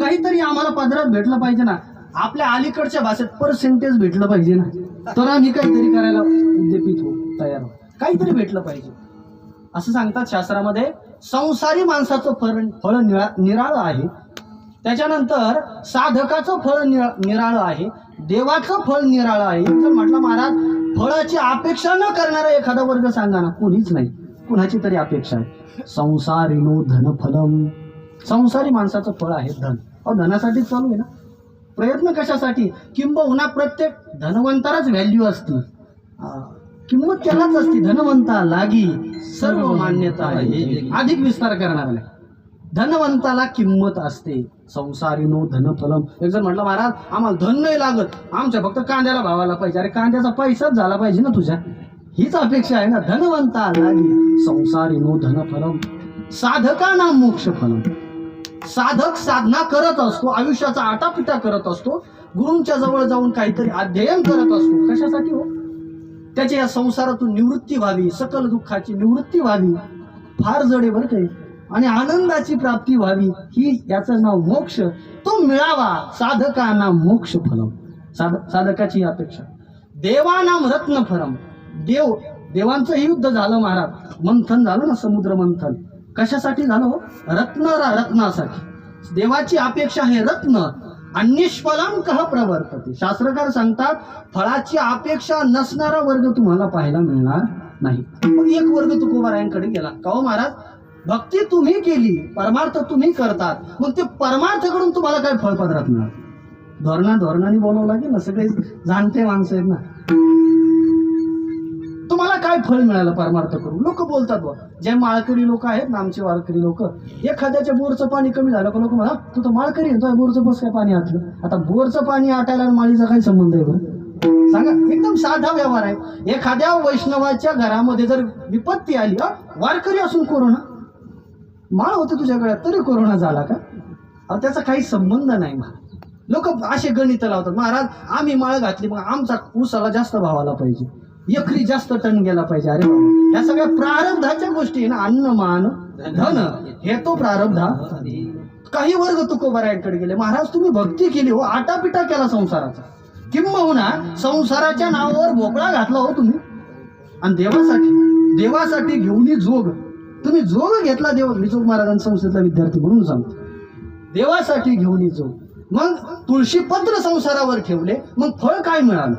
काहीतरी आम्हाला पदरात भेटलं पाहिजे ना. आपल्या अलीकडच्या भाषेत पर्सेंटेज भेटलं पाहिजे ना, तर आम्ही काहीतरी करायला उद्यपित हो, तयार हो. काहीतरी भेटलं पाहिजे असं सांगतात शास्त्रामध्ये. संसारी माणसाचं फळ निराळं आहे, त्याच्यानंतर साधकाचं फळ निराळं आहे, देवाचं फळ निराळं आहे. जर म्हटलं महाराज फळाची अपेक्षा न करणारा एखादा वर्ग सांगा ना. कोणीच नाही, कुणाची तरी अपेक्षा आहे. संसारिनो धनफलम. संसारी माणसाचं फळ आहे धन. अहो धनासाठी चालू आहे ना प्रयत्न. कशासाठी? किंबहुना प्रत्येक धनवंतालाच व्हॅल्यू असते, किंमत त्यालाच असते. धनवंता लागी सर्व मान्यता आहे. अधिक विस्तार करणार नाही. धनवंताला किंमत असते. संसारीनो धनफलम. एक जर म्हटलं महाराज आम्हाला धन नाही लागत, आमच्या फक्त कांद्याला भावाला पाहिजे. अरे कांद्याचा पैसाच झाला पाहिजे ना तुझ्या, हीच अपेक्षा आहे ना. धनवंता लागी संसारीनो धनफलम साधकाना मोक्ष फलम. साधक साधना करत असतो, आयुष्याचा आटापिटा करत असतो, गुरूंच्या जवळ जाऊन काहीतरी अध्ययन करत असतो. कशासाठी हो? त्याच्या या संसारातून निवृत्ती व्हावी, सकल दुःखाची निवृत्ती व्हावी, फार जडे बरं काही, आणि आनंदाची प्राप्ती व्हावी. ही याचं नाव मोक्ष. तो मिळावा. साधकांना मोक्ष फलम. साधकाची अपेक्षा. देवानाम रत्न फलम. देवांचं युद्ध झालं महाराज, मंथन झालं ना, समुद्र मंथन. कशासाठी झालं हो? रत्नासाठी. देवाची अपेक्षा आहे रत्न. अन्यष्फलां कह प्रवर्तते. शास्त्रकार सांगतात फळाची अपेक्षा नसणारा वर्ग तुम्हाला पाहायला मिळणार नाही. मग एक वर्ग तुकोबारायांकडे गेला. का हो महाराज, भक्ती तुम्ही केली, परमार्थ तुम्ही करतात, मग ते परमार्थकडून तुम्हाला काय फळपदरात मिळाल? धोरणाने बोलावं लागेल ना, सगळे जाणते माणसं आहेत ना. तुम्हाला काय फळ मिळालं परमार्थ करून? लोक बोलतात बा, जे माळकरी लोक आहेत ना, आमचे वारकरी लोक, एखाद्याच्या बोरचं पाणी कमी झालं का लोक म्हणा तू तर माळकरी आहे, बोरचं बस काय पाणी आटलं. आता बोरचं पाणी आटायला आणि माळीचा काय संबंध आहे बरं? सांगा. एकदम साधा व्यवहार आहे. एखाद्या वैष्णवाच्या घरामध्ये जर विपत्ती आली, वारकरी असून कोरोना, माळ होते तुझ्या गळ्यात तरी कोरोना झाला का? त्याचा काही संबंध नाही. लोक असे गणित लावतात, महाराज आम्ही माळ घातली मग आमचा ऊसाला जास्त भाव आला पाहिजे, एकरी जास्त टन गेला पाहिजे. अरे बाबा, या सगळ्या प्रारब्धाच्या गोष्टी आहे ना. अन्न मान धन हे तो प्रारब्ध. काही वर्ग तुकोबारायांकडे गेले. महाराज तुम्ही भक्ती केली हो, आटापिटा केला संसाराचा, किंबहुना संसाराच्या नावावर भोपळा घातला हो तुम्ही. आणि देवासाठी घेऊन जोग, तुम्ही जोग घेतला. मी जोग महाराजांच्या संस्थेतला विद्यार्थी म्हणून सांगतो, देवासाठी घेऊन जोग. मग तुळशीपत्र संसारावर ठेवले, मग फळ काय मिळालं?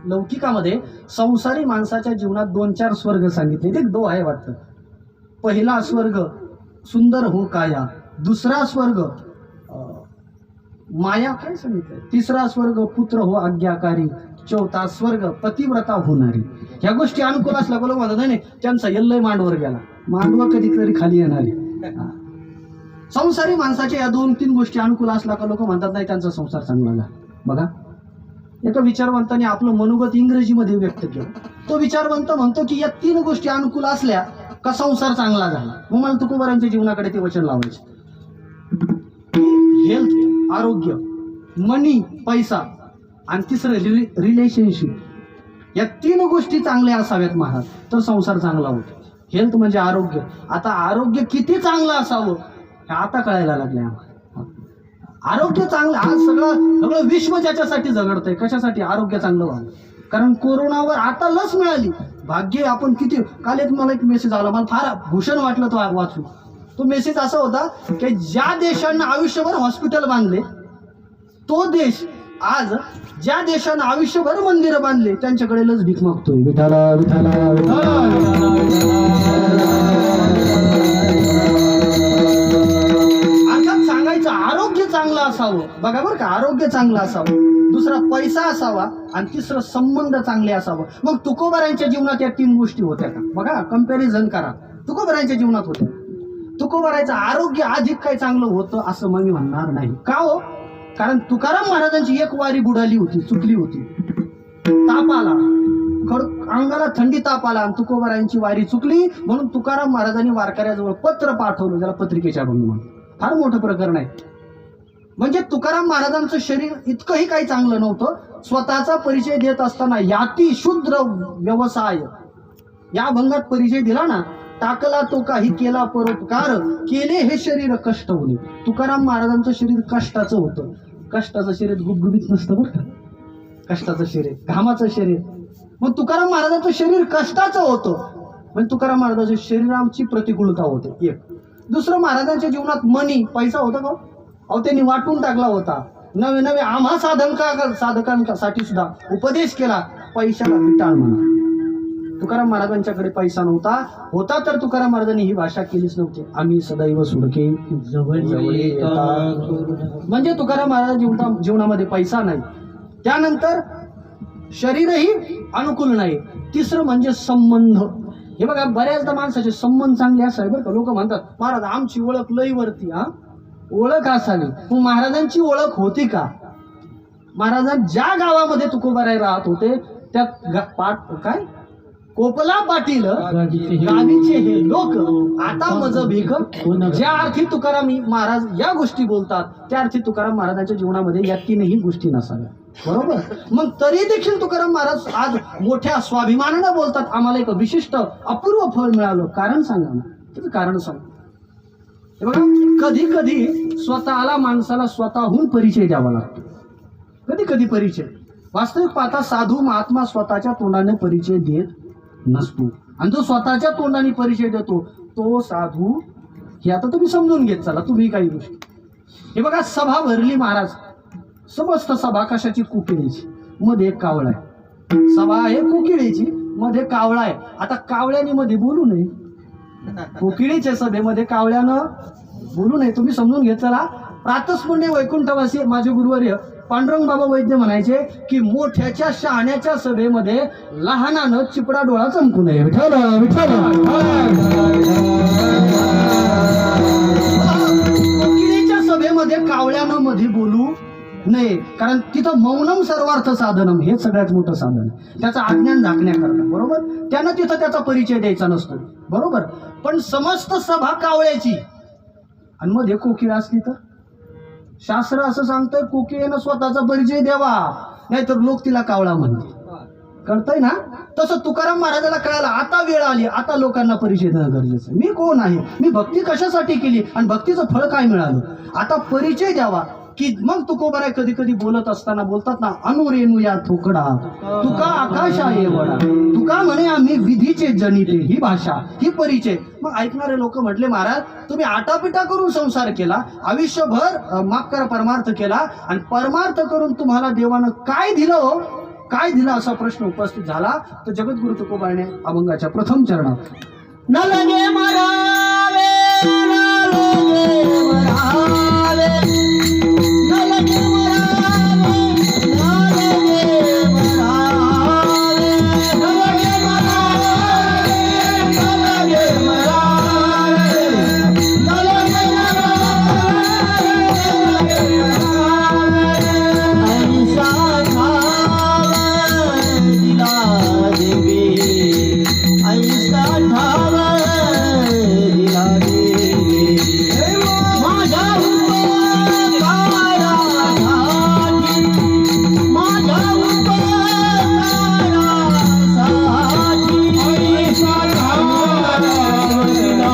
लौकिकामध्ये संसारी माणसाच्या जीवनात 2-4 स्वर्ग सांगितले. ते 2 आहे वाटतं. पहिला स्वर्ग सुंदर हो काया, दुसरा स्वर्ग माया काय सांगितलं, तिसरा स्वर्ग पुत्र हो आज्ञाकारी, चौथा स्वर्ग पतिव्रता होणारी. ह्या गोष्टी अनुकूल असल्या बोला म्हणत नाही त्यांचा यल्लय मांडवर गेला, मांडवा कधीतरी खाली येणारे. संसारी माणसाच्या या 2-3 गोष्टी अनुकूल असल्या का लोक म्हणतात नाही त्यांचा संसार चांगला झाला. बघा, एका विचारवंताने आपलं मनोगत इंग्रजीमध्ये व्यक्त केलं. तो विचारवंत म्हणतो की या 3 गोष्टी अनुकूल असल्या का संसार चांगला झाला. मग मला तुकोबारांच्या जीवनाकडे ते वचन लावायचे. हेल्थ आरोग्य, मनी पैसा, आणि तिसरं रिलेशनशिप. या 3 गोष्टी चांगल्या असाव्यात महाराज, तर संसार चांगला होतो. हेल्थ म्हणजे आरोग्य. आता आरोग्य किती चांगलं असावं हे आता कळायला लागले आम्हाला. आरोग्य चांगलं, आज सगळं विश्व ज्याच्यासाठी झगडतंय, कशासाठी? आरोग्य चांगलं व्हावं. कारण कोरोनावर आता लस मिळाली, भाग्य आपण किती. काल मला एक मेसेज आला, मला फार भूषण वाटलं तो वाचून. तो मेसेज असा होता की ज्या देशांना आयुष्यभर हॉस्पिटल बांधले, तो देश आज ज्या देशानं आयुष्यभर मंदिरं बांधले त्यांच्याकडे लस भीक मागतोय. विठाला विठाला अर्थात सांगायचं आरोग्य चांगलं असावं. बघा बरं का, आरोग्य चांगलं असावं, दुसरा पैसा असावा, आणि तिसरं संबंध चांगले असावं. मग तुकोबारायांच्या जीवनात या 3 गोष्टी होत्या का? बघा, कंपॅरिझन करा. तुकोबारायांच्या जीवनात होत्या. तुकोबारायचं आरोग्य अधिक काही चांगलं होतं असं मग मी म्हणणार नाही. का हो? कारण तुकाराम महाराजांची एक वारी बुडाली होती, चुकली होती, ताप आला, अंगाला थंडी ताप आला, आणि तुकोबारायांची वारी चुकली. म्हणून तुकाराम महाराजांनी वारकऱ्याजवळ पत्र पाठवलं, ज्याला पत्रिकेच्या अभंग म्हणून. फार मोठं प्रकरण आहे. म्हणजे तुकाराम महाराजांचं शरीर इतकंही काही चांगलं नव्हतं. स्वतःचा परिचय देत असताना याती शूद्र व्यवसाय या अभंगात परिचय दिला ना. टाकला तो काही केला परोपकार, केले हे शरीर कष्ट होणे. तुकाराम महाराजांचं शरीर कष्टाचं होतं. कष्टाचं शरीर गुबगुबीत नसतं बरं का, कष्टाचं शरीर, घामाचं शरीर. मग तुकाराम महाराजांचं शरीर कष्टाचं होतं, म्हणजे तुकाराम महाराजांच्या शरीराची प्रतिकूलता होते. एक. दुसरं, महाराजांच्या जीवनात मनी पैसा होता का? अहो, त्यांनी वाटून टाकला होता. नवे आम्हा साधकांसाठी सुद्धा उपदेश केला, पैशाला विटाळ म्हणा. तुकाराम महाराजांच्याकडे पैसा नव्हता, होता तर तुकाराम महाराजांनी ही भाषा केलीच नव्हती. आम्ही सदैव सुडके जवळ येतात. म्हणजे तुकाराम महाराज जीवनामध्ये पैसा नाही. त्यानंतर शरीरही अनुकूल नाही. तिसरं म्हणजे संबंध. हे बघा, बऱ्याचदा माणसाचे संबंध चांगले असावे बरं का. लोक म्हणतात महाराज आमची ओळख लई वरती. ओळख असावी, पण महाराजांची ओळख होती का? महाराजां ज्या गावामध्ये तुकोबाराय राहत होते त्या कोपला पाटील गावीचे हे लोक आता मज भीक. ज्या अर्थी तुकाराम महाराज या गोष्टी बोलतात त्या अर्थी तुकाराम महाराजांच्या जीवनामध्ये या 3ही गोष्टी नसाव्या. बरोबर. मग तरी देखील तुकाराम महाराज आज मोठ्या स्वाभिमानानं बोलतात, आम्हाला एक विशिष्ट अपूर्व फळ मिळालं. कारण सांगा ना, त्याचं कारण सांगा. हे बघा, कधी कधी स्वतःला माणसाला स्वतःहून परिचय द्यावा लागतो. कधी कधी परिचय वास्तविक पाहता साधू महात्मा स्वतःच्या तोंडाने परिचय देत नसतो. आणि जो स्वतःच्या तोंडाने परिचय देतो तो साधू. हे आता तुम्ही समजून घेत चला तुम्ही काही गोष्टी. हे बघा, सभा भरली महाराज. समस्त सभा कशाची? कोकिळेची. मध्ये एक कावळा आहे. सभा आहे कोकिळेची, मध्ये कावळा आहे. आता कावळ्याने मध्ये बोलू नये. कोकिळीच्या सभेमध्ये कावळ्यानं बोलू नये. तुम्ही समजून घेत चला. प्रातस्पुण्य वैकुंठवासी माझे गुरुवर्य पांडुरंग बाबा वैद्य म्हणायचे की मोठ्याच्या शहाण्याच्या सभेमध्ये लहानानं चिपडा डोळा चमकू नये. विठ्ठल विठ्ठल. कोकिळीच्या सभेमध्ये कावळ्यानं मध्ये बोलू नये, कारण तिथं मौनम सर्वार्थ साधनम हे सगळ्यात मोठं साधन. त्याचं अज्ञान झाकण्याकरता, बरोबर. त्यानं तिथं त्याचा परिचय द्यायचा नसतो, बरोबर. पण समस्त सभा कावळ्याची आणि मध्ये कोकिळ असली तर शास्त्र असं सांगतंय कोकिळेनं स्वतःचा परिचय द्यावा, नाहीतर लोक तिला कावळा म्हणते. कळतंय ना? तसं तुकाराम महाराजाला कळालं आता वेळ आली, आता लोकांना परिचय देणं गरजेचं. मी कोण आहे, मी भक्ती कशासाठी केली आणि भक्तीचं फळ काय मिळालं, आता परिचय द्यावा. की मग तुकोबाराय कधी कधी बोलत असताना बोलतात ना, अनुरेणू या थोकडा तुका आकाश आहे वडा, तुका म्हणे आम्ही विधीचे जनिते. ही भाषा, ही परिचय. मग ऐकणारे लोक म्हटले, महाराज तुम्ही आटापिटा करून संसार केला, आयुष्यभर माफ करा परमार्थ केला, आणि परमार्थ करून तुम्हाला देवानं काय दिलं हो, काय दिलं असा प्रश्न उपस्थित झाला. तर जगद्गुरु तुकोबाने अभंगाच्या प्रथम चरणात न लगे मरावे, न लगे मरावे, न लगे मरावे, न लगे मरावे, न लगे मरावे, न लगे मरावे, न लगे मरावे. ऐसा ठाव दिला देवी, ऐसा ठाव दिला देवी, माझ्या उपकारासाठी, माझ्या उपकारासाठी, ऐसा ठाव दिला देवी, ऐसा ठाव दिला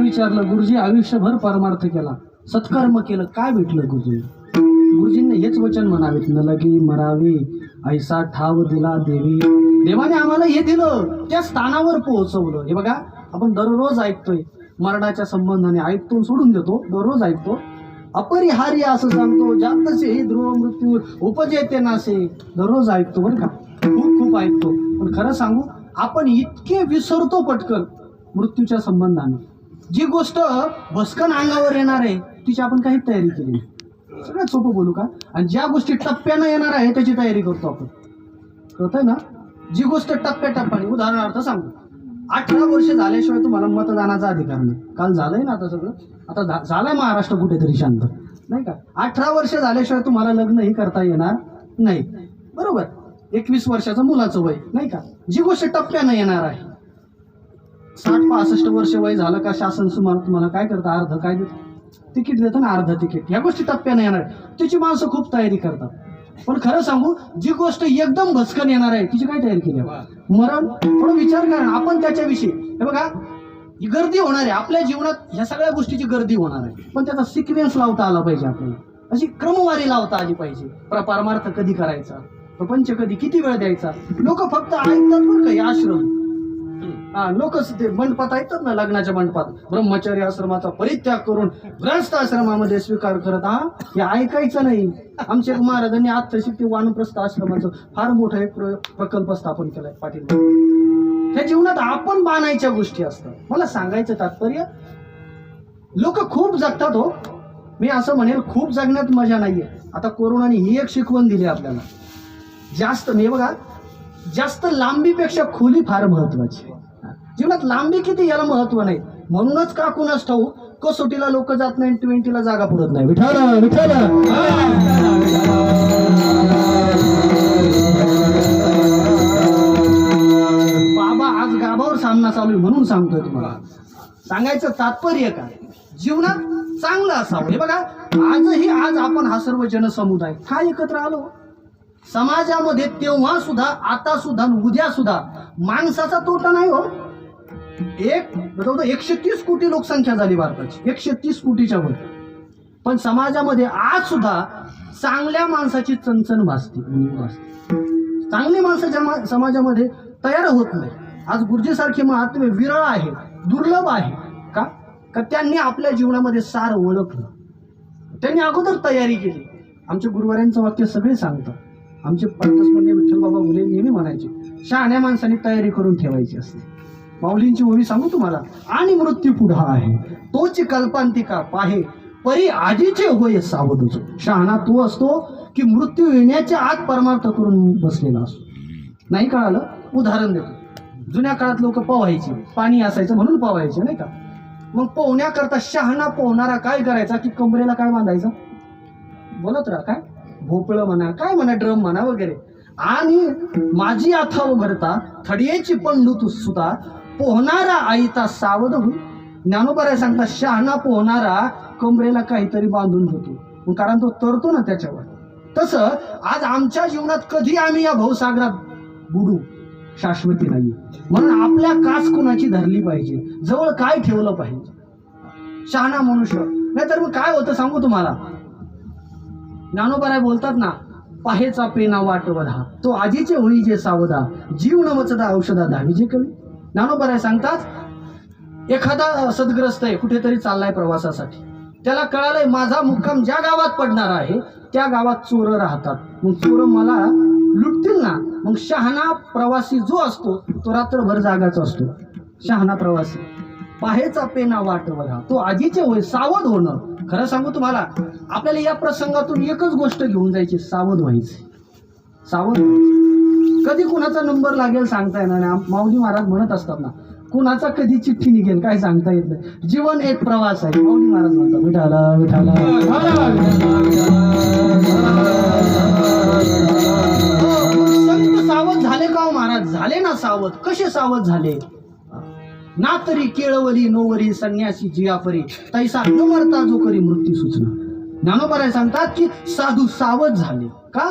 विचारलं, गुरुजी आयुष्यभर परमार्थ केला, सत्कर्म केलं, काय भेटलं गुरुजी? गुरुजींनी हेच वचन म्हणावेत, न लगे मरावे, ऐसा ठाव दिला देवी. देवाने आम्हाला हे दिलं, त्या स्थानावर पोहोचवलं. हे बघा, आपण दररोज ऐकतोय मरणाच्या संबंधाने, ऐकतो सोडून देतो, दररोज ऐकतो. अपरिहार्य असं सांगतो, जातसे ही ध्रुव मृत्यू उपजेते नासे, दररोज ऐकतो बरं का, खूप खूप ऐकतो. पण खरं सांगू, आपण इतके विसरतो पटकन मृत्यूच्या संबंधाने. जी गोष्ट भस्कन अंगावर येणार आहे तिची आपण काही तयारी केली नाही. सगळ्यात सोपं बोलू का? आणि ज्या गोष्टी टप्प्यानं येणार आहे त्याची तयारी करतो आपण. कळतंय ना? जी गोष्ट टप्प्याटप्प्याने, उदाहरणार्थ सांगू, 18 वर्ष झाल्याशिवाय तुम्हाला मतदानाचा अधिकार नाही. काल झालंय ना आता सगळं, आता झालंय महाराष्ट्र कुठेतरी शांत, नाही का? 18 वर्ष झाल्याशिवाय तुम्हाला लग्नही करता येणार नाही, बरोबर. 21 वर्षाचं मुलाचं वय, नाही का? जी गोष्ट टप्प्यानं येणार आहे, 60-65 वर्ष वय झालं का शासन तुम्हाला काय करतं, अर्ध काय देतं, तिकीट देतं ना, अर्ध तिकीट. या गोष्टी टप्प्यानं येणार आहे, त्याची माणसं खूप तयारी करतात. पण खरं सांगू, जी गोष्ट एकदम भस्कन येणार आहे तिची काय तयारी केली? मरण. थोडं विचार करा आपण त्याच्याविषयी. हे बघा, ही गर्दी होणार आहे आपल्या जीवनात, ह्या सगळ्या गोष्टीची गर्दी होणार आहे, पण त्याचा सिक्वेन्स लावता आला पाहिजे आपल्याला, अशी क्रमवारी लावता आली पाहिजे. परमार्थ कधी करायचा, प्रपंच कधी, किती वेळ द्यायचा. लोक फक्त ऐकतात बरं का, हे आश्रम, लोकच ते मंडपात ऐकतात ना, लग्नाच्या मंडपात ब्रह्मचर्य आश्रमाचा परित्याग करून ग्रहस्थ आश्रमामध्ये स्वीकार करत, हे ऐकायचं नाही. आमच्या महाराजांनी आत्ताशी ते वानप्रस्थ आश्रमाचं फार मोठा एक प्रकल्प स्थापन केलाय पाटील. त्या जीवनात आपण बाणायच्या गोष्टी असतात. मला सांगायचं तात्पर्य, लोक खूप जगतात हो. मी असं म्हणेल, खूप जगण्यात मजा नाहीये. आता कोरोनाने ही एक शिकवण दिली आपल्याला, जास्त मी बघा, जास्त लांबीपेक्षा खोली फार महत्वाची. जीवनात लांबी किती याला महत्व नाही. म्हणूनच का कुणास ठाऊक कसोटीला लोक जात नाही, 20ला जागा पुरत नाही. विठ्ठल विठ्ठल. बाबा आज गाभावर सामना चालू आहे म्हणून सांगतोय तुम्हाला. सांगायचं तात्पर्य काय, जीवनात चांगलं असावं. हे बघा, आज आपण हा सर्व जनसमुदाय का एकत्र आलो? समाजामध्ये तेव्हा सुद्धा, आता सुद्धा, उद्या सुद्धा माणसाचा तोटा नाही हो. 130 कोटी लोकसंख्या झाली भारताची, 130 कोटीच्या वर. पण समाजामध्ये आज सुद्धा चांगल्या माणसाची चणचण भासते. चांगली माणसं समाजामध्ये तयार होत नाही. आज गुरुजीसारखे महात्मे विरळ आहे, दुर्लभ आहे. का? का त्यांनी आपल्या जीवनामध्ये सार ओळखलं, त्यांनी अगोदर तयारी केली. आमच्या गुरुवाऱ्यांचं वाक्य सगळे सांगतात. आमचे पंतस्मरणीय विठ्ठल बाबा मुले नेहमी म्हणायचे, शहाण्या माणसाने तयारी करून ठेवायची असते. माऊलींची ओवी सांगू तुम्हाला, आणि मृत्यू पुढा आहे तोची कल्पांतिका पाहे, परी आधीचे होय सावध. शहाणा तो असतो की मृत्यू येण्याच्या आत परमार्थ करून बसलेला असतो. नाही कळालं? उदाहरण देतो. जुन्या काळात लोक पोहायचे, पाणी असायचं म्हणून पोहायचे, नाही का? मग पोहण्याकरता शहाणा पोहणारा काय करायचा की कमरेला काय बांधायचं? बोलत राहा, काय भोपळं म्हणा, काय म्हणा, ड्रम म्हणा वगैरे. आणि माझी अथाव भरता थडियेची पंडू सुद्धा पोहणारा आईता सावध होईल. ज्ञानोबा सांगता, शहाणा पोहणारा कमरेला काहीतरी बांधून होतो, कारण तो तरतो ना त्याच्यावर. तसं आज आमच्या जीवनात कधी आम्ही या भवसागरात बुडू शाश्वती नाही. म्हणून आपल्या कास कुणाची धरली पाहिजे, जवळ काय ठेवलं पाहिजे, शहाणा मनुष्य. नाहीतर मग काय होतं सांगू तुम्हाला. ज्ञानोबा बोलतात ना, पाहेचा पेना वाट वधा, तो आजीचे होई जे सावधा, जीव न वचदा औषधा धावी. जे कवी ज्ञानोबा सांगतात, एखादा सदग्रस्त आहे, कुठेतरी चाललाय प्रवासासाठी. त्याला कळालंय माझा मुक्काम ज्या गावात पडणार आहे त्या गावात चोर राहतात, मग चोर मला लुटतील ना. मग शहाणा प्रवासी जो असतो तो रात्रभर जागाचा असतो. शहाणा प्रवासी पाहेचा पेना वाट बघा, तो आधीचे होय सावध होणं. खरं सांगू तुम्हाला, आपल्याला या प्रसंगातून एकच गोष्ट घेऊन जायची, सावध व्हायचे. सावध व्हायचे. कधी कुणाचा नंबर लागेल सांगता येणार नाही. माऊली महाराज म्हणत असतात ना, कुणाचा कधी चिठ्ठी निघेल काय सांगता येत नाही. जीवन एक प्रवास आहे. माऊली महाराज म्हणतात, विठाला विठाला. संत सावध झाले का हो महाराज? झाले ना सावध. कसे सावध झाले? ना तरी केळवली नोवरी संन्यासी जियापरी, तैसा न मरता जो करी मृत्यू सूचना. ज्ञानोबा सांगतात की साधू सावध झाले. का?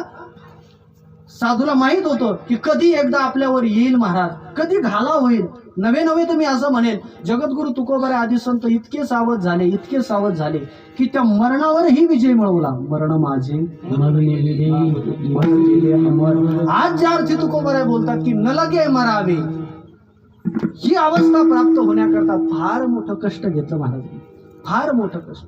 साधूला माहित होतं की कधी एकदा आपल्यावर येईल महाराज, कधी घाला होईल. नवे नवे तुम्ही असं म्हणेल, जगद्गुरु तुकोबारे आदी संत इतके सावध झाले, इतके सावध झाले की त्या मरणावरही विजय मिळवला. मरण माझे आज ज्या अर्थी तुकोबारे बोलतात की न लगे मरावे, ही अवस्था प्राप्त होण्याकरता फार मोठं कष्ट घेतलं महाराजांनी. फार मोठं कष्ट.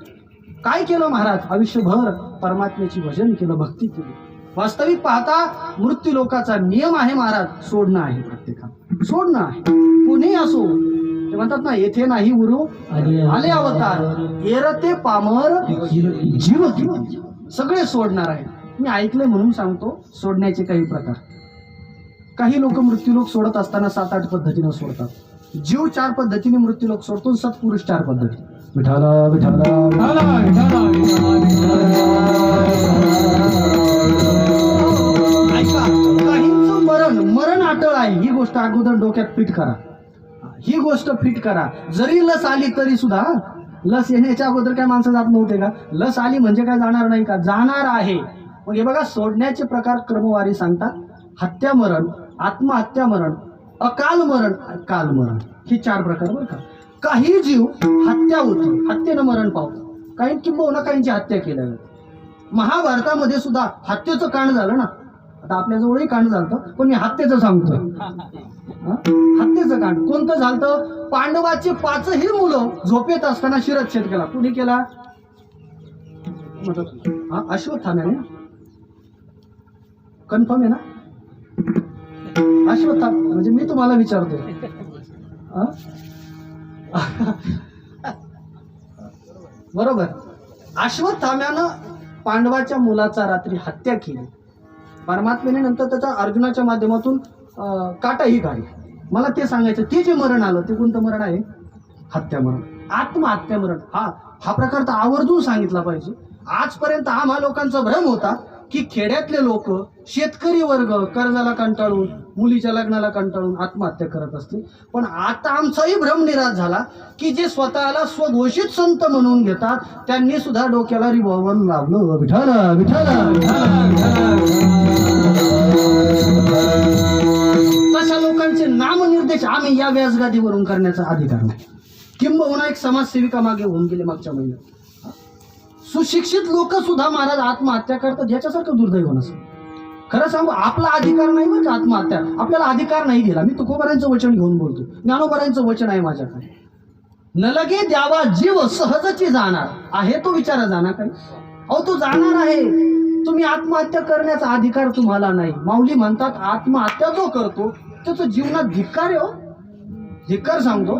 काय केलं महाराज? आयुष्यभर परमात्म्याची भजन केलं, भक्ती केली. वास्तविक पाहता मृत्यू लोकाचा नियम आहे महाराज, सोडणं आहे. प्रत्येकाला सोडणं आहे. कुणी असो, ते म्हणतात ना, येथे नाही उरू आले अवतार, एरते पामर जीव किती, सगळे सोडणार आहे. मी ऐकलंय म्हणून सांगतो, सोडण्याचे काही प्रकार. काही लोक मृत्यूलोक सोडत असताना 7-8 पद्धतीनं सोडतात. जीव 4 पद्धतीने मृत्यूलोक सोडतो, सत्पुरुष 4 पद्धती. विठाला विठाला. ऐका, काहींचं मरण अटळ आहे. ही गोष्ट अगोदर डोक्यात फिट करा. ही गोष्ट फिट करा. जरी लस आली तरी सुद्धा, लस येण्याच्या अगोदर काय माणसं जात नव्हते का? लस आली म्हणजे काय जाणार नाही का? जाणार आहे. मग हे बघा, सोडण्याचे प्रकार क्रमवारी सांगतात. हत्या मरण, आत्महत्या मरण, अकाल मरण, काल मरण, हे 4 प्रकार बरं का. काही जीव हत्या होती, हत्येनं मरण पावतं. काही किंबहुना काहींची हत्या केल्या जाते. महाभारतामध्ये सुद्धा हत्येचं कांड झालं ना. आता आपल्याजवळही कांड झालं, पण मी हत्येचं सांगतोय. हत्येचं कांड कोणतं झालं? पांडवाचे 5ही मुलं झोपेत असताना शिरच्छेद केला. कुणी केला? अश्वत्थाम्याने. कन्फर्म आहे ना? अश्वत्थामा म्हणजे मी तुम्हाला विचारतोय. बरोबर. अश्वत्थाम्यानं पांडवाच्या मुलाचा रात्री हत्या केली. परमात्म्याने नंतर त्याचा अर्जुनाच्या माध्यमातून काटाही काढली. मला ते सांगायचं, ते जे मरण आलं ते कोणतं मरण आहे? हत्या मरण, आत्महत्या मरण. हा प्रकार तर आवर्जून सांगितला पाहिजे. आजपर्यंत आम्हा लोकांचा भ्रम होता की खेड्यातले लोक, शेतकरी वर्ग कर्जाला कंटाळून, मुलीच्या लग्नाला कंटाळून आत्महत्या करत असतील. पण आता आमचाही भ्रम निराश झाला की जे स्वतःला स्वघोषित संत म्हणून घेतात त्यांनी सुद्धा डोक्याला रिव्हॉल्वर लावलं. विठ्ठल विठ्ठल तशा लोकांचे नामनिर्देश आम्ही या व्यासगादीवरून करण्याचा अधिकार नाही. किंबहुना एक समाजसेविका मागे होऊन गेले मागच्या महिन्यात. सुशिक्षित लोक सुद्धा महाराज आत्महत्या करतात, याच्यासारखं दुर्दैव नसेल. खरं सांगू, आपला अधिकार नाही बरं का आत्महत्या, आपल्याला अधिकार नाही दिला. मी तुकोबारांचं वचन घेऊन बोलतो, ज्ञानोबारांचं वचन आहे माझ्याकडे. न लगे द्यावा जीव सहजची जाणार आहे, तो विचारा जाणार काही. अहो तो जाणार आहे, तुम्ही आत्महत्या करण्याचा अधिकार तुम्हाला नाही. माऊली म्हणतात आत्महत्या जो करतो त्याचं जीवनात धिक्कार आहे. हो धिक्कार सांगतो.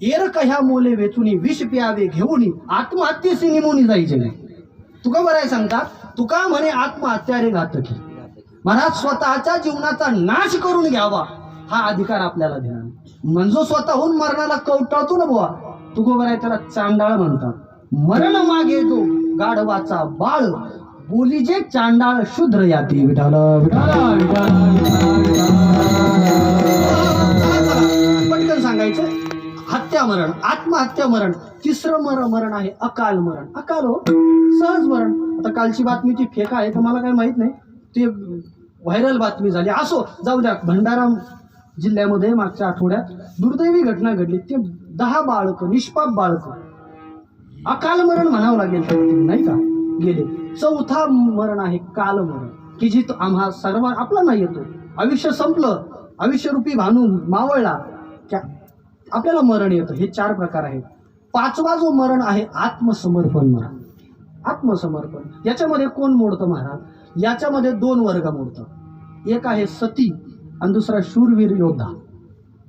एर कह्या मोले वेचुनी विष प्यावे घेऊनी आत्महत्येशी निमोनी जायचे नाही. तुका बराय सांगतात, तुका म्हणे आत्महत्या रे घातकी. महाराज स्वतःच्या जीवनाचा नाश करून घ्यावा हा अधिकार आपल्याला द्या. म्हणजे स्वतःहून मरणाला कवटाळतो ना बुवा, तुका बराय त्याला चांडाळ म्हणतात. मरण मागे जो गाढवाचा बाळ बोली जे चांडाळ शूद्र याती. विठाल पटकन सांगायचं. हत्या मरण, आत्महत्या मरण. तिसरं मरण आहे अकाल मरण. अकाल हो सहज मरण. आता कालची बातमी ती फेक आहे तर मला काही माहित नाही, ते व्हायरल बातमी झाली. असो जाऊ द्या. भंडारा जिल्ह्यामध्ये मागच्या आठवड्यात दुर्दैवी घटना घडली. ते 10 बाळकं, निष्पाप बाळकं अकाल मरण म्हणावं लागेल नाही का गेले. चौथा मरण आहे काल मरण, की जी आम्हा सर्व आपला नाही येतो. आयुष्य संपलं, आयुष्यरूपी भानू मावळला, आपल्याला मरण येतं. हे 4 प्रकार आहेत. 5वा जो मरण आहे आत्मसमर्पण मरण. आत्मसमर्पण याच्यामध्ये कोण मोडतं महाराज? याच्यामध्ये 2 वर्ग मोडतं. एक आहे सती आणि दुसरा शूरवीर योद्धा.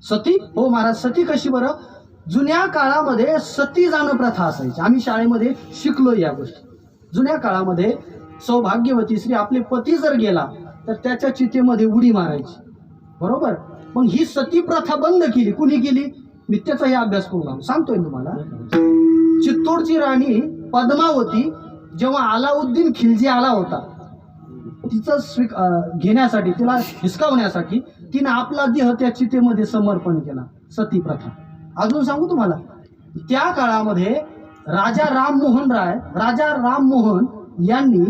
सती हो महाराज, सती कशी बरं? जुन्या काळामध्ये सती जाणं प्रथा असायची. आम्ही शाळेमध्ये शिकलो या गोष्टी. जुन्या काळामध्ये सौभाग्यवती स्त्री आपले पती जर गेला तर त्याच्या चितेमध्ये उडी मारायची, बरोबर. मग ही सती प्रथा बंद केली. कुणी केली? मी त्याचाही अभ्यास करून सांगतोय तुम्हाला. चित्तोडची राणी पद्मावती जेव्हा अलाउद्दीन खिलजी आला होता तिचं घेण्यासाठी, तिला हिसकावण्यासाठी तिने आपला देह त्या चितेमध्ये समर्पण केला. सती प्रथा. अजून सांगू तुम्हाला, त्या काळामध्ये राजा राममोहन यांनी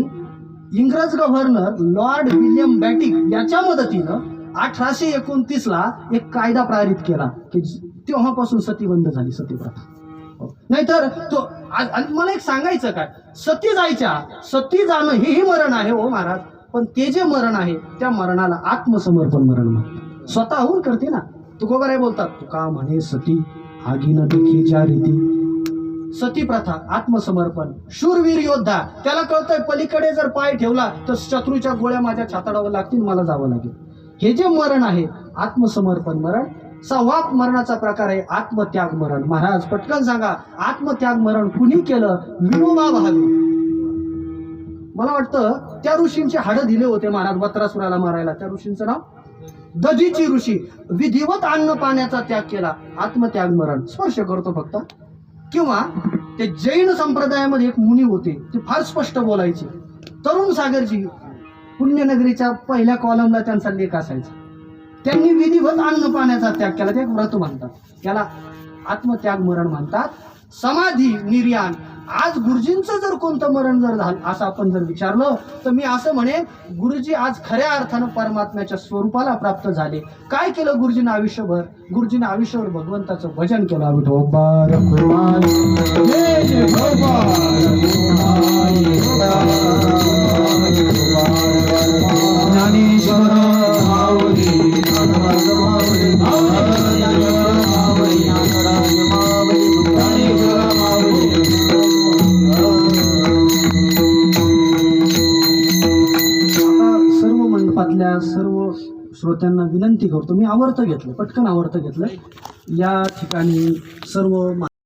इंग्रज गव्हर्नर लॉर्ड विल्यम बॅटिक याच्या मदतीनं 1829ला एक कायदा पारित केला की तेव्हापासून सती बंद झाली, सती प्रथा. नाहीतर तो मला एक सांगायचं काय, सती जाणं हेही मरण आहे हो महाराज. पण ते जे मरण आहे त्या मरणाला आत्मसमर्पण मरण म्हणतात. स्वतःहून करते ना. तुकोबाराय बोलतात, तुका म्हणे सती आगीन देखी ज्या रीती. सती प्रथा, आत्मसमर्पण. शूरवीर योद्धा, त्याला कळतंय पलीकडे जर पाय ठेवला तर शत्रूच्या गोळ्या माझ्या छाताडावर लागतील, मला जावं लागेल. हे जे मरण आहे आत्मसमर्पण मरण. 6वा मरणाचा प्रकार आहे आत्मत्याग मरण. महाराज पटकन सांगा, आत्मत्याग मरण कुणी केलं? विनोबा भावे. मला वाटतं त्या ऋषींचे हाडं दिले होते महाराज वत्रासुराला मारायला. त्या ऋषींचं नाव दधीची ऋषी. विधिवत अन्न पाण्याचा त्याग केला, आत्मत्याग मरण. स्पर्श करतो फक्त. किंवा ते जैन संप्रदायामध्ये एक मुनी होते, ते फार स्पष्ट बोलायचे. तरुण सागरजी पुण्यनगरीच्या पहिल्या कॉलमला त्यांचा लेख असायचा. त्यांनी विधिवत अन्न पाण्याचा त्याग केला. ते एक व्रत म्हणतात, त्याला आत्मत्याग मरण म्हणतात. समाधी निर्याण. आज गुरुजींचं जर कोणतं मरण जर झालं असं आपण जर विचारलं तर मी असं म्हणेन, गुरुजी आज खऱ्या अर्थानं परमात्म्याच्या स्वरूपाला प्राप्त झाले. काय केलं गुरुजींना आयुष्यभर? गुरुजींना आयुष्यभर भगवंताचं भजन केलं. सर्व श्रोत्यांना विनंती करतो, मी आवर्त घेतलं, पटकन आवर्त घेतलं. या ठिकाणी सर्व